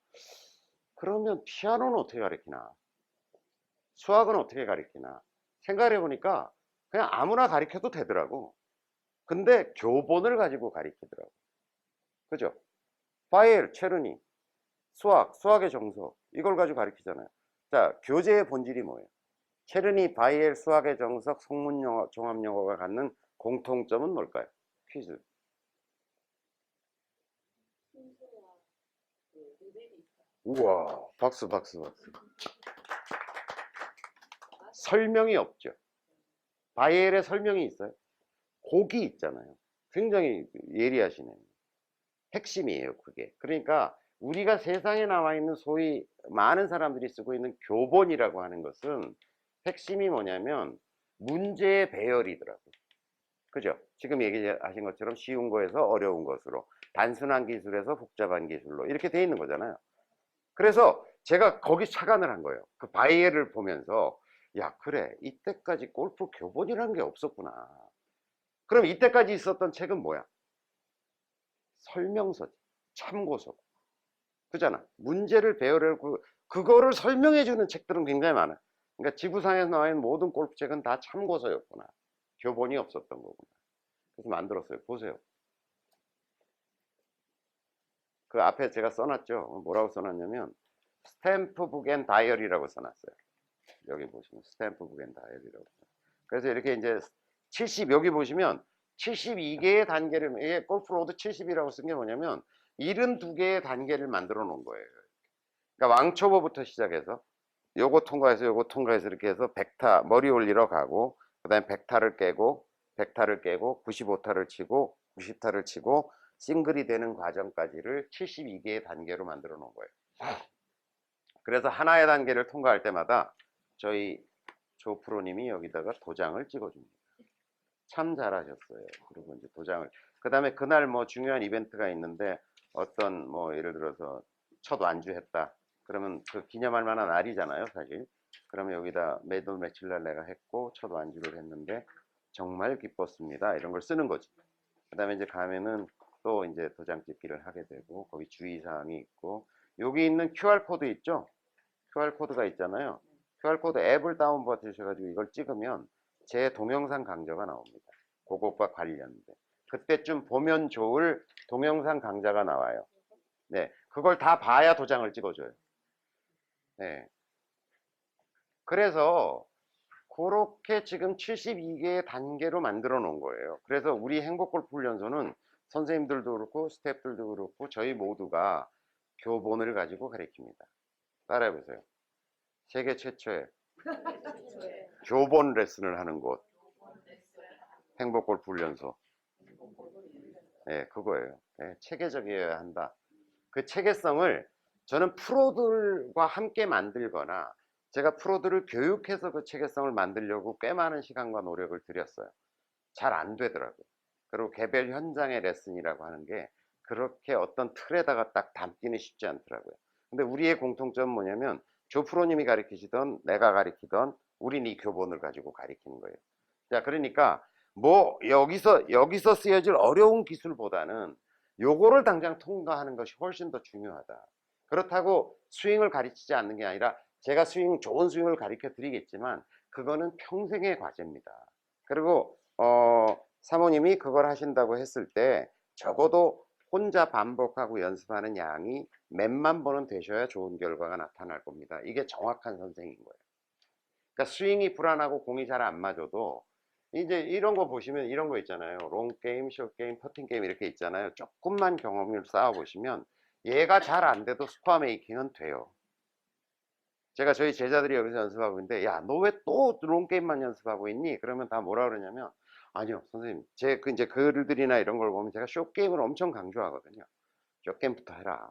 그러면 피아노는 어떻게 가르치나 수학은 어떻게 가르치나 생각을 해보니까 그냥 아무나 가르쳐도 되더라고. 근데 교본을 가지고 가르치더라고. 그죠? 파이엘, 체르니, 수학의 정석 이걸 가지고 가르치잖아요. 자, 교재의 본질이 뭐예요? 체르니, 바이엘, 수학의 정석, 성문영어, 종합영어가 갖는 공통점은 뭘까요? 퀴즈. 순서와 그 레벨이 있어요. 우와, 박수. 설명이 없죠. 바이엘의 설명이 있어요. 곡이 있잖아요. 굉장히 예리하시네. 핵심이에요, 그게. 그러니까 우리가 세상에 나와 있는 소위 많은 사람들이 쓰고 있는 교본이라고 하는 것은 핵심이 뭐냐면 문제의 배열이더라고요. 그죠? 지금 얘기하신 것처럼 쉬운 거에서 어려운 것으로, 단순한 기술에서 복잡한 기술로 이렇게 돼 있는 거잖아요. 그래서 제가 거기 착안을 한 거예요. 그 바이엘을 보면서 야, 그래. 이때까지 골프 교본이라는 게 없었구나. 그럼 이때까지 있었던 책은 뭐야? 설명서지. 참고서. 그잖아. 문제를 배열하고 그거를 설명해 주는 책들은 굉장히 많아요. 그러니까 지구상에서 나와 있는 모든 골프책은 다 참고서였구나. 교본이 없었던 거구나. 그래서 만들었어요. 보세요. 그 앞에 제가 써놨죠. 뭐라고 써놨냐면 스탬프북 앤 다이어리라고 써놨어요. 여기 보시면 스탬프북 앤 다이어리라고. 그래서 이렇게 이제 70 여기 보시면 72개의 단계를 이게 골프 로드 70이라고 쓴 게 뭐냐면 72개의 단계를 만들어 놓은 거예요. 그러니까 왕초보부터 시작해서 요거 통과해서 요거 통과해서 이렇게 해서 100타 머리 올리러 가고 그다음에 100타를 깨고 100타를 깨고 95타를 치고 90타를 치고 싱글이 되는 과정까지를 72개의 단계로 만들어 놓은 거예요. 그래서 하나의 단계를 통과할 때마다 저희 조 프로님이 여기다가 도장을 찍어줍니다. 참 잘하셨어요. 그리고 이제 도장을 그 다음에 그날 뭐 중요한 이벤트가 있는데 어떤 뭐 예를 들어서 첫 완주했다. 그러면 그 기념할 만한 날이잖아요, 사실. 그러면 여기다 매도 며칠 날 내가 했고 첫 완주를 했는데 정말 기뻤습니다. 이런 걸 쓰는 거지. 그 다음에 이제 가면은 또 이제 도장 찍기를 하게 되고 거기 주의사항이 있고 여기 있는 QR코드 있죠? QR코드가 있잖아요. QR코드 앱을 다운받으셔가지고 이걸 찍으면 제 동영상 강좌가 나옵니다. 그것과 관련된. 그때쯤 보면 좋을 동영상 강좌가 나와요. 네, 그걸 다 봐야 도장을 찍어줘요. 네. 그래서 그렇게 지금 72개의 단계로 만들어 놓은 거예요. 그래서 우리 행복골프 훈련소는 선생님들도 그렇고 스태프들도 그렇고 저희 모두가 교본을 가지고 가르칩니다. 따라해 보세요. 세계 최초의 교본 레슨을 하는 곳. 행복골프 훈련소. 네, 그거예요. 네, 체계적이어야 한다. 그 체계성을 저는 프로들과 함께 만들거나 제가 프로들을 교육해서 그 체계성을 만들려고 꽤 많은 시간과 노력을 들였어요. 잘 안 되더라고요. 그리고 개별 현장의 레슨이라고 하는 게 그렇게 어떤 틀에다가 딱 담기는 쉽지 않더라고요. 근데 우리의 공통점은 뭐냐면 조 프로님이 가르치시던 내가 가르치던 우린 이 교본을 가지고 가르치는 거예요. 자, 그러니까 뭐 여기서 쓰여질 어려운 기술보다는 요거를 당장 통과하는 것이 훨씬 더 중요하다. 그렇다고 스윙을 가르치지 않는 게 아니라 제가 좋은 스윙을 가르쳐 드리겠지만 그거는 평생의 과제입니다. 그리고 사모님이 그걸 하신다고 했을 때 적어도 혼자 반복하고 연습하는 양이 몇만 번은 되셔야 좋은 결과가 나타날 겁니다. 이게 정확한 선생인 거예요. 그러니까 스윙이 불안하고 공이 잘 안 맞아도 이제 이런 거 보시면 이런 거 있잖아요. 롱 게임, 숏 게임, 퍼팅 게임 이렇게 있잖아요. 조금만 경험을 쌓아 보시면 얘가 잘 안 돼도 스코어 메이킹은 돼요. 제가 저희 제자들이 여기서 연습하고 있는데 야, 너 왜 또 롱 게임만 연습하고 있니? 그러면 다 뭐라 그러냐면 아니요, 선생님. 이제 글들이나 이런 걸 보면 제가 숏 게임을 엄청 강조하거든요. 숏 게임부터 해라.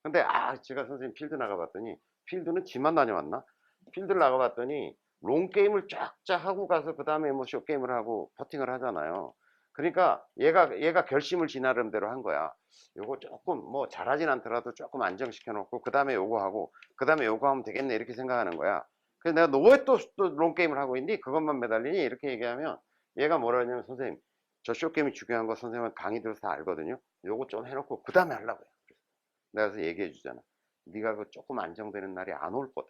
근데 제가 선생님 필드 나가봤더니 필드는 지만 다녀왔나? 필드를 나가봤더니 롱 게임을 쫙쫙 하고 가서 그 다음에 뭐 숏 게임을 하고 퍼팅을 하잖아요. 그러니까 얘가 결심을 지 나름대로 한 거야. 요거 조금 뭐 잘하진 않더라도 조금 안정시켜 놓고 그 다음에 요거 하고 그 다음에 요거 하면 되겠네 이렇게 생각하는 거야. 그래서 내가 너 왜 또 롱 게임을 하고 있니? 그것만 매달리니? 이렇게 얘기하면 얘가 뭐라 하냐면 선생님 저 숏 게임이 중요한 거 선생님은 강의 들어서 다 알거든요. 요거 좀 해놓고 그 다음에 하려고요. 내가 그래서 얘기해 주잖아. 네가 그 조금 안정되는 날이 안 올 거다.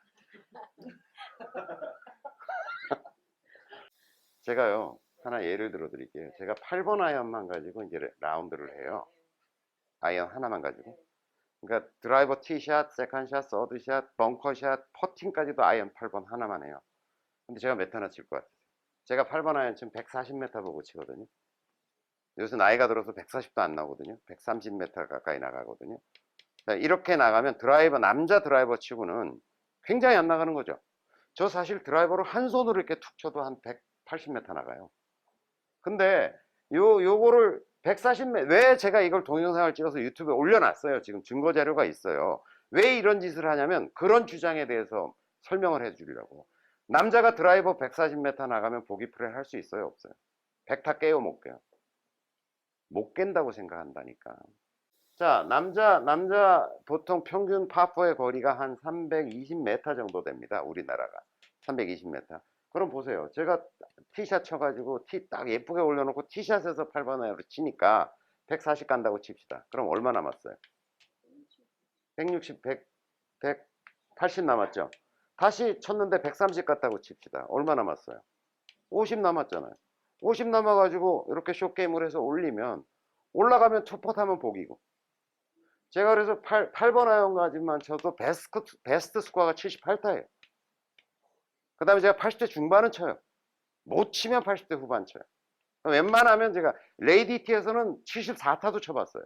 제가요 하나 예를 들어 드릴게요. 제가 8번 아이언만 가지고 이제 라운드를 해요. 아이언 하나만 가지고. 그러니까 드라이버 티샷, 세컨샷, 서드샷, 벙커샷, 퍼팅까지도 아이언 8번 하나만 해요. 근데 제가 몇 타나 칠 것 같아요? 제가 8번 아이언 지금 140m 보고 치거든요. 요새 나이가 들어서 140도 안 나오거든요. 130m 가까이 나가거든요. 이렇게 나가면 남자 드라이버 치고는 굉장히 안 나가는 거죠. 저 사실 드라이버로 한 손으로 이렇게 툭 쳐도 한 180m 나가요. 근데 요거를 140m, 왜 제가 이걸 동영상을 찍어서 유튜브에 올려놨어요. 지금 증거 자료가 있어요. 왜 이런 짓을 하냐면 그런 주장에 대해서 설명을 해주려고. 남자가 드라이버 140m 나가면 보기 플레이 할 수 있어요? 없어요? 100타 깨요? 못 깨요? 못 깬다고 생각한다니까. 자, 남자 보통 평균 파4의 거리가 한 320m 정도 됩니다. 우리나라가. 320m. 그럼 보세요. 제가 티샷 쳐가지고 티 딱 예쁘게 올려놓고 티샷에서 8번 아이언으로 치니까 140 간다고 칩시다. 그럼 얼마 남았어요? 160, 180 남았죠? 다시 쳤는데 130 갔다고 칩시다. 얼마 남았어요? 50 남았잖아요. 50 남아가지고 이렇게 숏게임을 해서 올리면 올라가면 첫퍼트 하면 복이고 제가 그래서 8번 아이언까지만 쳐도 베스트 스코어가 78타예요. 그 다음에 제가 80대 중반은 쳐요. 못 치면 80대 후반 쳐요. 웬만하면 제가 레이디티에서는 74타도 쳐봤어요.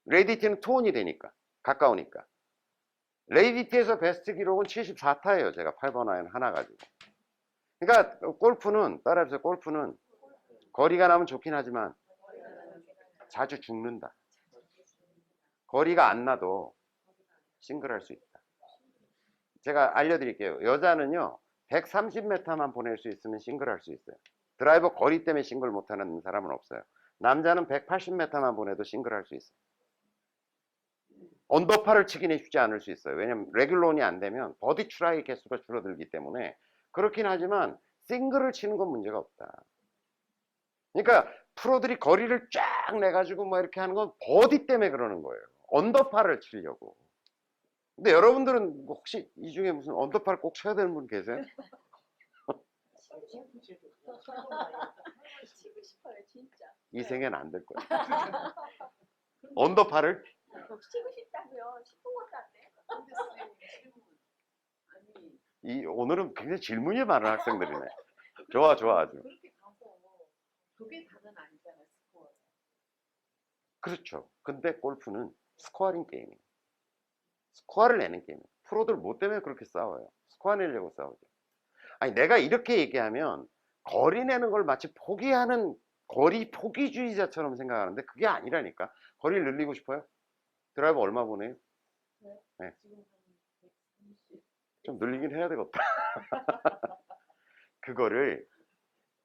레이디티는 투혼이 되니까 가까우니까. 레이디티에서 베스트 기록은 74타예요. 제가 8번 아이언 하나 가지고. 그러니까 골프는 따라해보세요. 골프는 거리가 나면 좋긴 하지만 자주 죽는다. 거리가 안 나도 싱글할 수 있다. 제가 알려드릴게요. 여자는요 130m만 보낼 수 있으면 싱글할 수 있어요. 드라이버 거리 때문에 싱글 못하는 사람은 없어요. 남자는 180m만 보내도 싱글할 수 있어요. 언더파를 치기는 쉽지 않을 수 있어요. 왜냐면 레귤론이 안 되면 버디 트라이 개수가 줄어들기 때문에. 그렇긴 하지만 싱글을 치는 건 문제가 없다. 그러니까 프로들이 거리를 쫙 내가지고 뭐 이렇게 하는 건 버디 때문에 그러는 거예요. 언더파를 치려고. 근데 여러분들은 혹시 이 중에 무슨 언더파를 꼭 쳐야 되는 분 계세요? 치고 싶어요, 진짜. 이 생엔 안 될 거예요. 언더파를? 치고 싶다고요. 싶은 것도 안 돼. 근데 선생님 질문. 아니 오늘은 굉장히 질문이 많은 학생들이네. 좋아, 좋아, 아주. 그렇게 가서 그게 다는 아니잖아요, 스코어. 그렇죠. 근데 골프는 스코어링 게임이에요. 스코어를 내는 게임이에요. 프로들 뭐 때문에 그렇게 싸워요? 스코어 내려고 싸우죠. 아니, 내가 이렇게 얘기하면 거리 내는 걸 마치 포기하는 거리 포기주의자처럼 생각하는데 그게 아니라니까. 거리를 늘리고 싶어요? 드라이버 얼마 보내요? 네. 지금 한 130. 좀 늘리긴 해야 되겠다. 그거를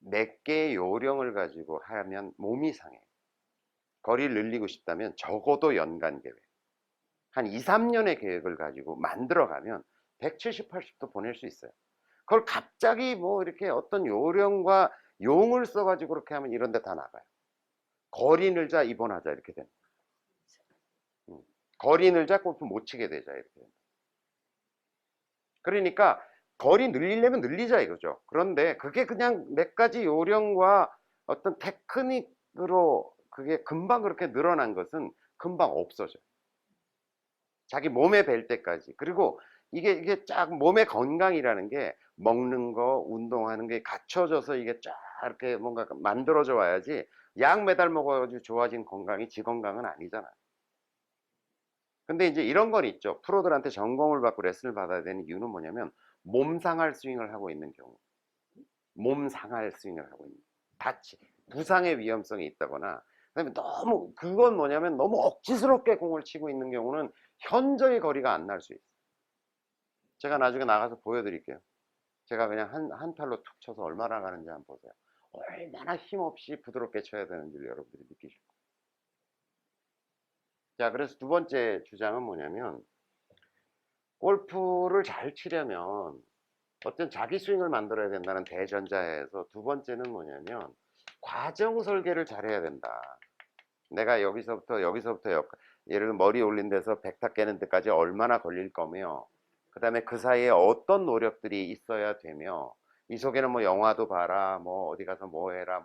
몇 개의 요령을 가지고 하면 몸이 상해. 거리를 늘리고 싶다면 적어도 연간 계획. 한 2, 3년의 계획을 가지고 만들어가면 170, 80도 보낼 수 있어요. 그걸 갑자기 뭐 이렇게 어떤 요령과 용을 써가지고 그렇게 하면 이런 데 다 나가요. 거리 늘자, 입원하자 이렇게 됩니다. 거리 늘자, 골프 못 치게 되자 이렇게 됩니다. 그러니까 거리 늘리려면 늘리자 이거죠. 그런데 그게 그냥 몇 가지 요령과 어떤 테크닉으로 그게 금방 그렇게 늘어난 것은 금방 없어져요. 자기 몸에 뵐 때까지. 그리고 이게 쫙 몸의 건강이라는 게 먹는 거, 운동하는 게 갖춰져서 이게 쫙 이렇게 뭔가 만들어져 와야지 약 매달 먹어가지고 좋아진 건강이 지 건강은 아니잖아요. 근데 이제 이런 건 있죠. 프로들한테 전공을 받고 레슨을 받아야 되는 이유는 뭐냐면 몸 상할 스윙을 하고 있는 경우. 몸 상할 스윙을 하고 있는. 부상의 위험성이 있다거나 그다음에 너무 그건 뭐냐면 너무 억지스럽게 공을 치고 있는 경우는 현저히 거리가 안 날 수 있어요. 제가 나중에 나가서 보여드릴게요. 제가 그냥 한 팔로 툭 쳐서 얼마나 가는지 한번 보세요. 얼마나 힘없이 부드럽게 쳐야 되는지 여러분들이 느끼실 거예요. 자, 그래서 두 번째 주장은 뭐냐면 골프를 잘 치려면 어떤 자기 스윙을 만들어야 된다는 대전자에서 두 번째는 뭐냐면 과정 설계를 잘해야 된다. 내가 여기서부터 예를 들어 머리 올린 데서 백타 깨는 데까지 얼마나 걸릴 거며 그 다음에 그 사이에 어떤 노력들이 있어야 되며 이 속에는 뭐 영화도 봐라 뭐 어디 가서 뭐 해라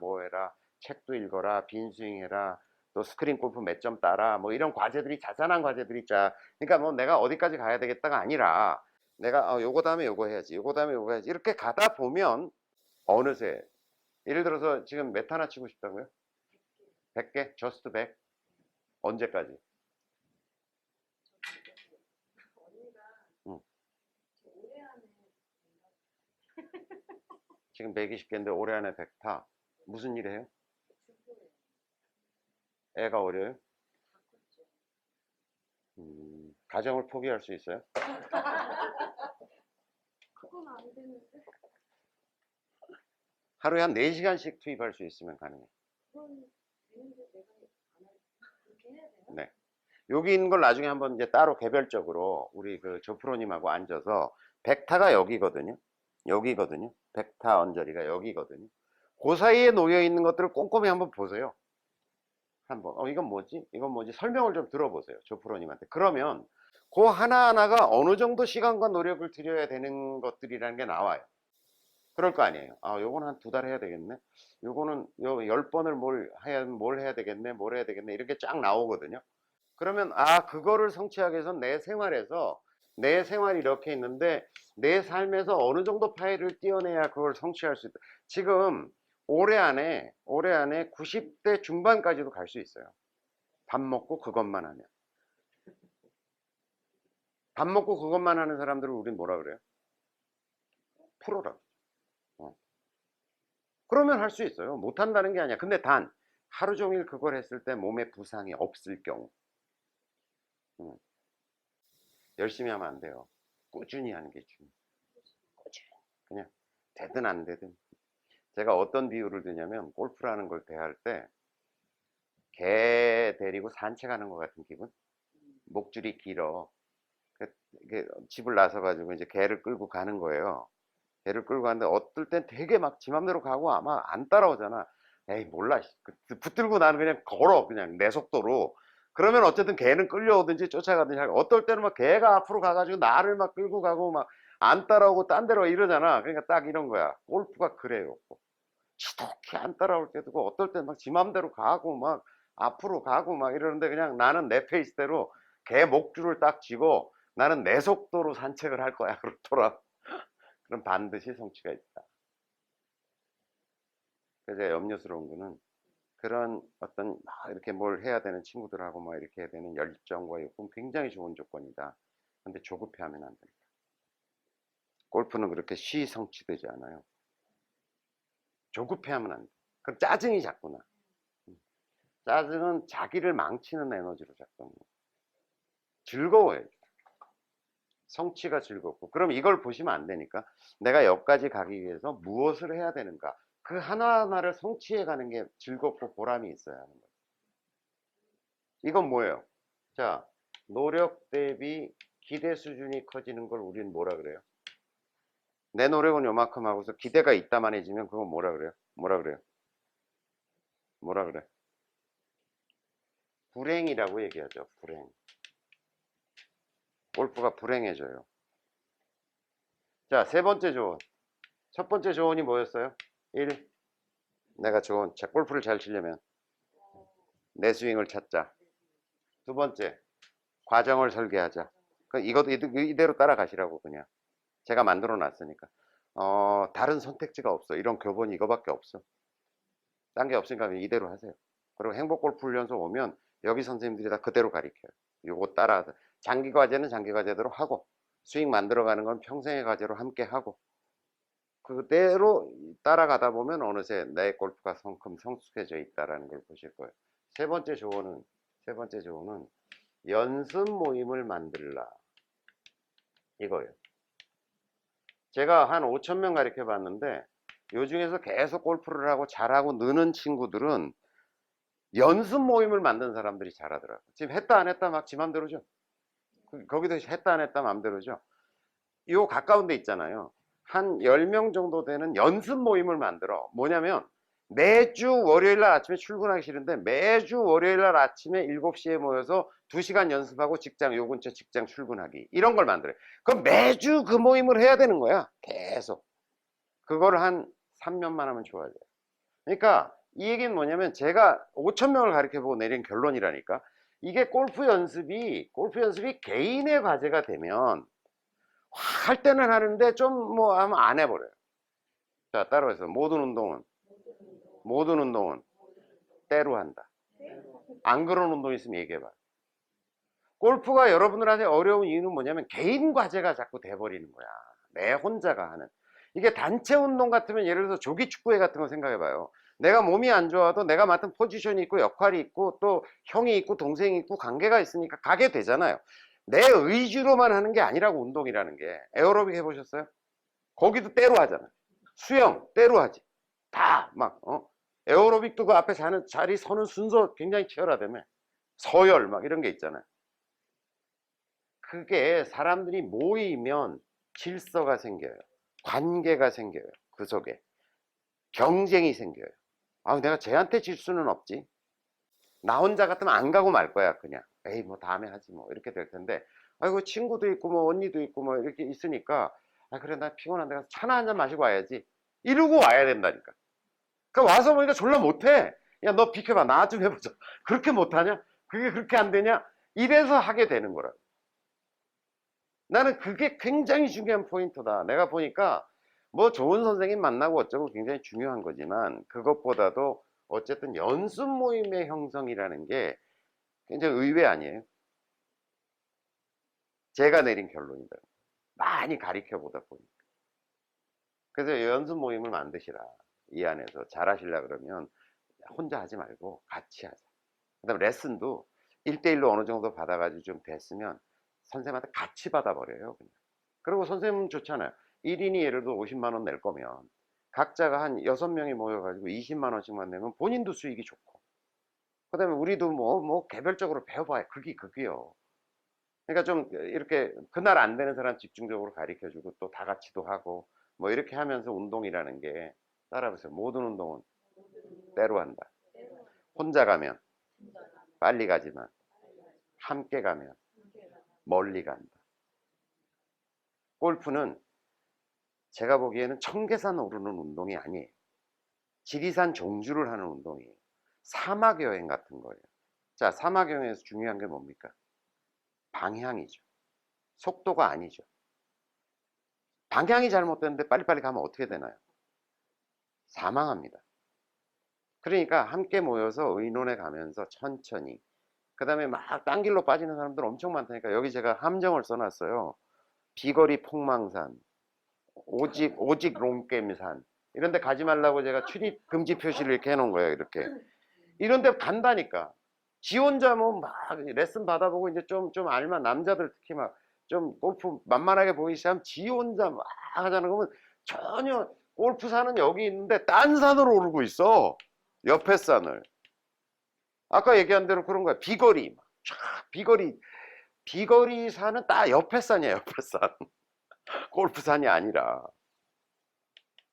책도 읽어라 빈스윙 해라 또 스크린 골프 몇 점 따라 뭐 이런 과제들이 자잘한 과제들이 있자. 그러니까 뭐 내가 어디까지 가야 되겠다가 아니라 내가 요거 다음에 요거 해야지 요거 다음에 요거 해야지 이렇게 가다 보면 어느새 예를 들어서 지금 몇 하나 치고 싶다고요? 100개? 저스트 100? 언제까지? 언니가 응. 올해 안에 지금 120개인데 올해 안에 100타. 무슨 일 해요? 중도에 애가 어려요? 바꿨죠. 가정을 포기할 수 있어요? 그건 안 되는데. 하루에 한 4시간씩 투입할 수 있으면 가능해. 그건 되는데 내가 안 할. 그렇게 해야 되나? 네. 여기 있는 걸 나중에 한번 이제 따로 개별적으로 우리 그 조프로님하고 앉아서 100타가 여기거든요. 여기거든요. 100타 언저리가 여기거든요. 그 사이에 놓여 있는 것들을 꼼꼼히 한번 보세요. 한번 이건 뭐지? 이건 뭐지? 설명을 좀 들어보세요. 조프로님한테. 그러면 그 하나하나가 어느 정도 시간과 노력을 들여야 되는 것들이라는 게 나와요. 그럴 거 아니에요. 아, 요거는 한 2달 해야 되겠네. 요거는 요 10번을 뭘 해야 되겠네. 뭘 해야 되겠네. 이렇게 쫙 나오거든요. 그러면 아, 그거를 성취하기 위해서 내 생활이 이렇게 있는데 내 삶에서 어느 정도 파일을 띄어내야 그걸 성취할 수 있다. 지금 올해 안에 90대 중반까지도 갈 수 있어요. 밥 먹고 그것만 하면. 밥 먹고 그것만 하는 사람들을 우린 뭐라 그래요? 프로라고. 어. 그러면 할 수 있어요. 못한다는 게 아니야. 근데 단 하루 종일 그걸 했을 때 몸에 부상이 없을 경우 열심히 하면 안 돼요. 꾸준히 하는 게 중요해요. 꾸준히. 그냥 되든 안 되든. 제가 어떤 비유를 드냐면 골프라는 걸 대할 때 개 데리고 산책하는 것 같은 기분? 목줄이 길어. 이게 집을 나서 가지고 이제 개를 끌고 가는 거예요. 개를 끌고 가는데 어떨 땐 되게 막 지 맘대로 가고 아마 안 따라오잖아. 에이 몰라. 붙들고 나는 그냥 걸어. 그냥 내 속도로. 그러면 어쨌든 개는 끌려오든지 쫓아가든지 하고 어떨 때는 막 개가 앞으로 가가지고 나를 막 끌고 가고 막 안 따라오고 딴 데로 이러잖아. 그러니까 딱 이런 거야. 골프가 그래요. 지독히 안 따라올 때도 있고 어떨 땐 막 지 맘대로 가고 막 앞으로 가고 막 이러는데 그냥 나는 내 페이스대로 개 목줄을 딱 쥐고 나는 내 속도로 산책을 할 거야. 그렇더라. 그럼 반드시 성취가 있다. 그래서 제가 염려스러운 거는 그런 어떤 막 이렇게 뭘 해야 되는 친구들하고 막 이렇게 해야 되는 열정과 욕구는 굉장히 좋은 조건이다. 근데 조급해하면 안 된다. 골프는 그렇게 쉬 성취되지 않아요. 조급해하면 안 돼. 그럼 짜증이 자꾸 나. 짜증은 자기를 망치는 에너지로 작동해요. 즐거워요. 성취가 즐겁고. 그럼 이걸 보시면 안 되니까 내가 여기까지 가기 위해서 무엇을 해야 되는가. 그 하나하나를 성취해 가는 게 즐겁고 보람이 있어야 하는 거예요. 이건 뭐예요? 자, 노력 대비 기대 수준이 커지는 걸 우리는 뭐라 그래요? 내 노력은 요만큼 하고서 기대가 이따만해지면 그건 뭐라 그래요? 뭐라 그래요? 뭐라 그래? 불행이라고 얘기하죠. 불행. 골프가 불행해져요. 자, 세 번째 조언. 첫 번째 조언이 뭐였어요? 1. 내가 좋은 골프를 잘 치려면 내 스윙을 찾자. 두 번째, 과정을 설계하자. 이것도 이대로 따라가시라고 그냥. 제가 만들어 놨으니까. 다른 선택지가 없어. 이런 교본이 이거밖에 없어. 딴 게 없으니까 그냥 이대로 하세요. 그리고 행복 골프 훈련소 오면 여기 선생님들이 다 그대로 가르쳐요. 요거 따라서 장기 과제는 장기 과제대로 하고 스윙 만들어가는 건 평생의 과제로 함께 하고 그대로 따라가다 보면 어느새 내 골프가 성큼 성숙해져 있다라는 걸 보실 거예요. 세 번째 조언은 연습 모임을 만들라. 이거예요. 제가 한 5천 명 가르쳐 봤는데 요 중에서 계속 골프를 하고 잘하고 느는 친구들은 연습 모임을 만든 사람들이 잘하더라고요. 지금 했다 안 했다 막 지 맘대로죠. 거기도 했다 안 했다 맘대로죠. 요 가까운 데 있잖아요. 한 10명 정도 되는 연습 모임을 만들어. 뭐냐면 매주 월요일 날 아침에 출근하기 싫은데 매주 월요일 날 아침에 7시에 모여서 2시간 연습하고 요 근처 직장 출근하기. 이런 걸 만들어요. 그럼 매주 그 모임을 해야 되는 거야. 계속. 그걸 한 3년만 하면 좋아져요. 그러니까 이 얘기는 뭐냐면 제가 5천 명을 가르쳐보고 내린 결론이라니까. 이게 골프 연습이 개인의 과제가 되면 할 때는 하는데 좀 뭐 하면 안 해버려요. 자, 따라해서 모든 운동은 때로 한다. 안 그런 운동 있으면 얘기해봐. 골프가 여러분들한테 어려운 이유는 뭐냐면 개인 과제가 자꾸 돼버리는 거야. 내 혼자가 하는. 이게 단체 운동 같으면 예를 들어서 조기 축구회 같은 거 생각해봐요. 내가 몸이 안 좋아도 내가 맡은 포지션이 있고 역할이 있고 또 형이 있고 동생이 있고 관계가 있으니까 가게 되잖아요. 내 의지로만 하는 게 아니라고 운동이라는 게. 에어로빅 해보셨어요? 거기도 때로 하잖아. 수영 때로 하지. 다 막 에어로빅도 그 앞에 자리 서는 순서 굉장히 치열하다며. 서열 막 이런 게 있잖아요. 그게 사람들이 모이면 질서가 생겨요. 관계가 생겨요. 그 속에 경쟁이 생겨요. 내가 쟤한테 질 수는 없지. 나 혼자 같으면 안 가고 말 거야. 그냥 에이 뭐 다음에 하지 뭐 이렇게 될 텐데 아이고 친구도 있고 뭐 언니도 있고 뭐 이렇게 있으니까 그래 나 피곤한데 가서 차나 한 잔 마시고 와야지 이러고 와야 된다니까. 그러니까 와서 보니까 졸라 못해. 야 너 비켜봐 나 좀 해보자. 그렇게 못하냐? 그게 그렇게 안 되냐? 이래서 하게 되는 거라. 나는 그게 굉장히 중요한 포인트다. 내가 보니까 뭐 좋은 선생님 만나고 어쩌고 굉장히 중요한 거지만 그것보다도 어쨌든 연습 모임의 형성이라는 게 굉장히 의외 아니에요? 제가 내린 결론이다. 많이 가리켜 보다 보니까. 그래서 연습 모임을 만드시라. 이 안에서 잘하시려 그러면 혼자 하지 말고 같이 하자. 그다음에 레슨도 1대1로 어느 정도 받아가지고 좀 됐으면 선생님한테 같이 받아버려요. 그냥. 그리고 선생님 좋잖아요. 1인이 예를 들어 50만 원 낼 거면 각자가 한 6명이 모여가지고 20만 원씩만 내면 본인도 수익이 좋고, 그다음에 우리도 뭐 개별적으로 배워봐야 그게요. 그러니까 좀 이렇게 그날 안 되는 사람 집중적으로 가르쳐주고 또 다 같이도 하고 뭐 이렇게 하면서 운동이라는 게, 따라해보세요. 모든 운동은 때로 한다. 혼자 가면 빨리 가지만 함께 가면 멀리 간다. 골프는 제가 보기에는 청계산 오르는 운동이 아니에요. 지리산 종주를 하는 운동이에요. 사막 여행 같은 거예요. 자, 사막 여행에서 중요한 게 뭡니까? 방향이죠. 속도가 아니죠. 방향이 잘못됐는데 빨리빨리 가면 어떻게 되나요? 사망합니다. 그러니까 함께 모여서 의논해 가면서 천천히, 그 다음에 막 딴 길로 빠지는 사람들 엄청 많다니까. 여기 제가 함정을 써놨어요. 비거리 폭망산, 오직 롱겜산, 이런 데 가지 말라고 제가 출입 금지 표시를 이렇게 해놓은 거예요. 이렇게 이런 데 간다니까. 지 혼자 뭐 막 레슨 받아보고 이제 좀 알만 남자들 특히 막 좀 골프 만만하게 보이기 시작하면 지 혼자 막 하자는 거면 전혀 골프 산은 여기 있는데 딴 산으로 오르고 있어. 옆에 산을. 아까 얘기한 대로 그런 거야. 비거리 막 비거리 산은 딱 옆에 산이야. 옆에 산. 골프 산이 아니라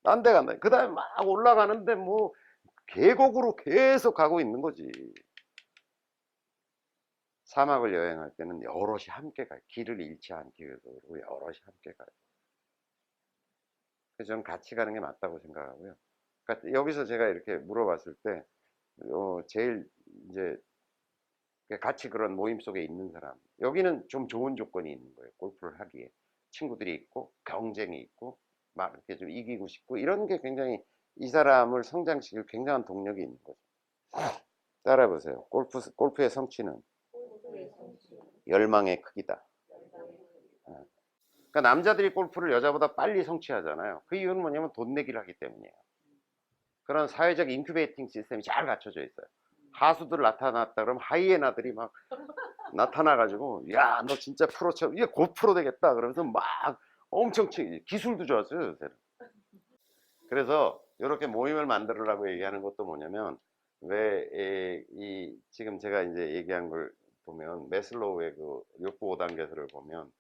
딴 데 간다. 그 다음에 막 올라가는데 뭐 계곡으로 계속 가고 있는 거지. 사막을 여행할 때는 여럿이 함께 가요. 길을 잃지 않기 위해서 여럿이 함께 가요. 그래서 저는 같이 가는 게 맞다고 생각하고요. 그러니까 여기서 제가 이렇게 물어봤을 때 제일 이제 같이 그런 모임 속에 있는 사람, 여기는 좀 좋은 조건이 있는 거예요. 골프를 하기에 친구들이 있고 경쟁이 있고 막 이렇게 좀 이기고 싶고 이런 게 굉장히 이 사람을 성장시킬 굉장한 동력이 있는 거죠. 따라해보세요. 골프의 성취는 열망의 크기다. 그러니까 남자들이 골프를 여자보다 빨리 성취하잖아요. 그 이유는 뭐냐면 돈 내기를 하기 때문이에요. 그런 사회적 인큐베이팅 시스템이 잘 갖춰져 있어요. 하수들 나타났다 그러면 하이에나들이 막 나타나가지고 야, 너 진짜 프로처럼 이게 곧 프로 되겠다 그러면서 막 엄청 기술도 좋았어요, 요새는. 그래서 이렇게 모임을 만들으라고 얘기하는 것도 뭐냐면, 왜 지금 제가 이제 얘기한 걸 보면 매슬로우의 그 욕구 5단계서를 보면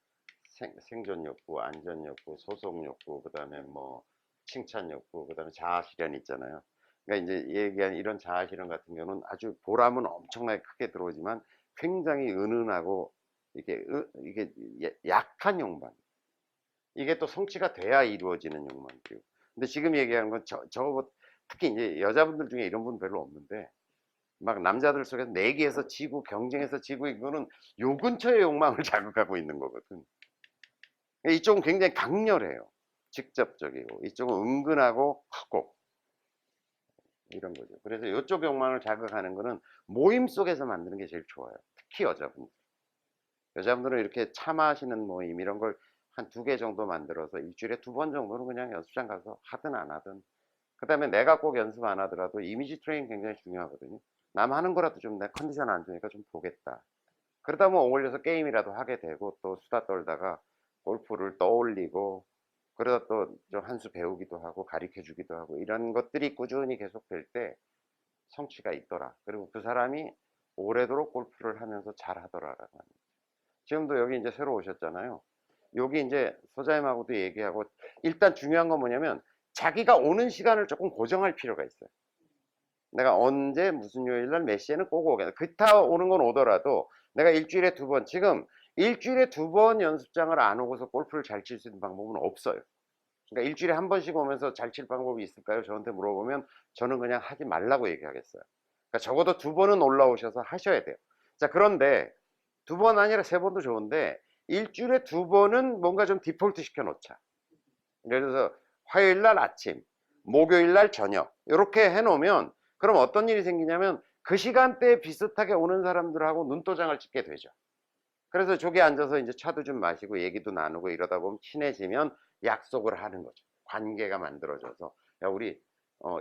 생존 욕구, 안전 욕구, 소속 욕구, 그다음에 뭐 칭찬 욕구, 그다음에 자아 실현 있잖아요. 그러니까 이제 얘기한 이런 자아 실현 같은 경우는 아주 보람은 엄청나게 크게 들어오지만 굉장히 은은하고 이게 약한 욕망. 이게 또 성취가 돼야 이루어지는 욕망이고. 근데 지금 얘기하는 건 특히 이제 여자분들 중에 이런 분 별로 없는데, 막 남자들 속에서 내기에서 지고 경쟁에서 지고 이거는 요 근처의 욕망을 자극하고 있는 거거든. 이쪽은 굉장히 강렬해요. 직접적이고 이쪽은 은근하고 크고 이런 거죠. 그래서 이쪽 욕망을 자극하는 거는 모임 속에서 만드는 게 제일 좋아요. 특히 여자분들은 이렇게 차 마시는 모임 이런 걸 한 2개 정도 만들어서 일주일에 2번 정도는 그냥 연습장 가서 하든 안 하든, 그 다음에 내가 꼭 연습 안 하더라도 이미지 트레이닝 굉장히 중요하거든요. 남 하는 거라도 좀 내 컨디션 안 좋으니까 좀 보겠다. 그러다 보면 어울려서 게임이라도 하게 되고 또 수다 떨다가 골프를 떠올리고, 그러다 또 좀 한 수 배우기도 하고 가르쳐 주기도 하고 이런 것들이 꾸준히 계속될 때 성취가 있더라. 그리고 그 사람이 오래도록 골프를 하면서 잘 하더라라는 거예요. 지금도 여기 이제 새로 오셨잖아요. 여기 이제 소장님하고도 얘기하고, 일단 중요한 건 뭐냐면 자기가 오는 시간을 조금 고정할 필요가 있어요. 내가 언제 무슨 요일 날 몇 시에는 꼭 오겠다. 그타 오는 건 오더라도 내가 일주일에 2번, 지금 일주일에 2번 연습장을 안 오고서 골프를 잘 칠 수 있는 방법은 없어요. 그러니까 일주일에 한 번씩 오면서 잘 칠 방법이 있을까요? 저한테 물어보면 저는 그냥 하지 말라고 얘기하겠어요. 그러니까 적어도 2번은 올라오셔서 하셔야 돼요. 자, 그런데 2번 아니라 3번도 좋은데 일주일에 2번은 뭔가 좀 디폴트 시켜 놓자. 예를 들어서 화요일 날 아침, 목요일 날 저녁 이렇게 해 놓으면, 그럼 어떤 일이 생기냐면 그 시간대에 비슷하게 오는 사람들하고 눈도장을 찍게 되죠. 그래서 저기 앉아서 이제 차도 좀 마시고 얘기도 나누고 이러다 보면 친해지면 약속을 하는 거죠. 관계가 만들어져서 야 우리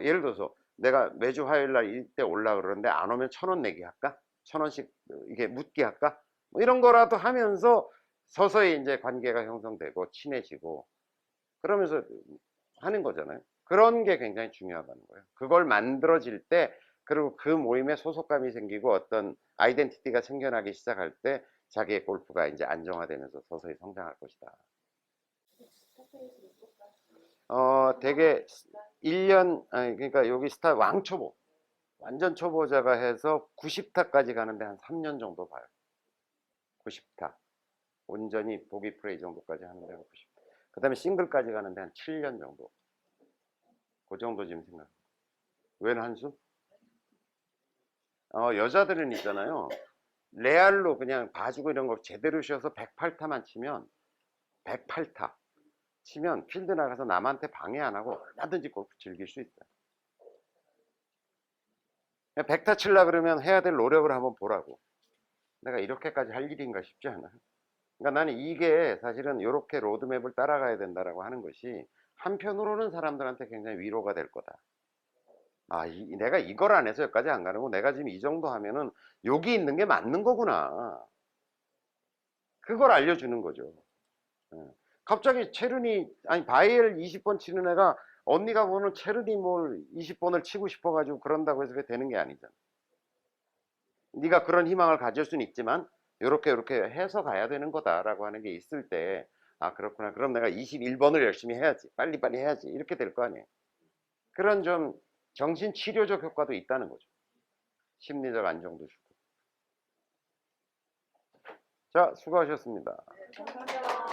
예를 들어서 내가 매주 화요일 날 이때 올라 그러는데 안 오면 1,000원 내기 할까? 1,000원씩 이게 묻기 할까? 뭐 이런 거라도 하면서 서서히 이제 관계가 형성되고 친해지고 그러면서 하는 거잖아요. 그런 게 굉장히 중요하다는 거예요. 그걸 만들어질 때 그리고 그 모임에 소속감이 생기고 어떤 아이덴티티가 생겨나기 시작할 때 자기의 골프가 이제 안정화되면서 서서히 성장할 것이다. 스타트에서도 똑같이. 되게 1년, 아니, 그러니까 여기 스타 왕초보, 완전 초보자가 해서 90타까지 가는데 한 3년 정도 봐요. 90타. 온전히 보기 프레이 정도까지 하는데 90타. 그 다음에 싱글까지 가는데 한 7년 정도. 그 정도 지금 생각. 웬 한숨? 여자들은 있잖아요. 레알로 그냥 봐주고 이런 거 제대로 쉬어서 108타만 치면 108타 치면 필드 나가서 남한테 방해 안 하고 얼마든지 골프 즐길 수 있어요. 100타 칠라 그러면 해야 될 노력을 한번 보라고. 내가 이렇게까지 할 일인가 싶지 않아요. 그러니까 나는 이게 사실은 이렇게 로드맵을 따라가야 된다라고 하는 것이 한편으로는 사람들한테 굉장히 위로가 될 거다. 내가 이걸 안 해서 여기까지 안 가는 거 내가 지금 이 정도 하면은 여기 있는 게 맞는 거구나. 그걸 알려주는 거죠. 갑자기 체르니, 아니, 바이엘 20번 치는 애가 언니가 보는 체르니 뭘 20번을 치고 싶어가지고 그런다고 해서 그게 되는 게 아니잖아. 네가 그런 희망을 가질 수는 있지만 이렇게 해서 가야 되는 거다라고 하는 게 있을 때 그렇구나. 그럼 내가 21번을 열심히 해야지. 빨리빨리 해야지. 이렇게 될 거 아니에요. 그런 좀 정신치료적 효과도 있다는 거죠. 심리적 안정도 주고. 자, 수고하셨습니다. 감사합니다.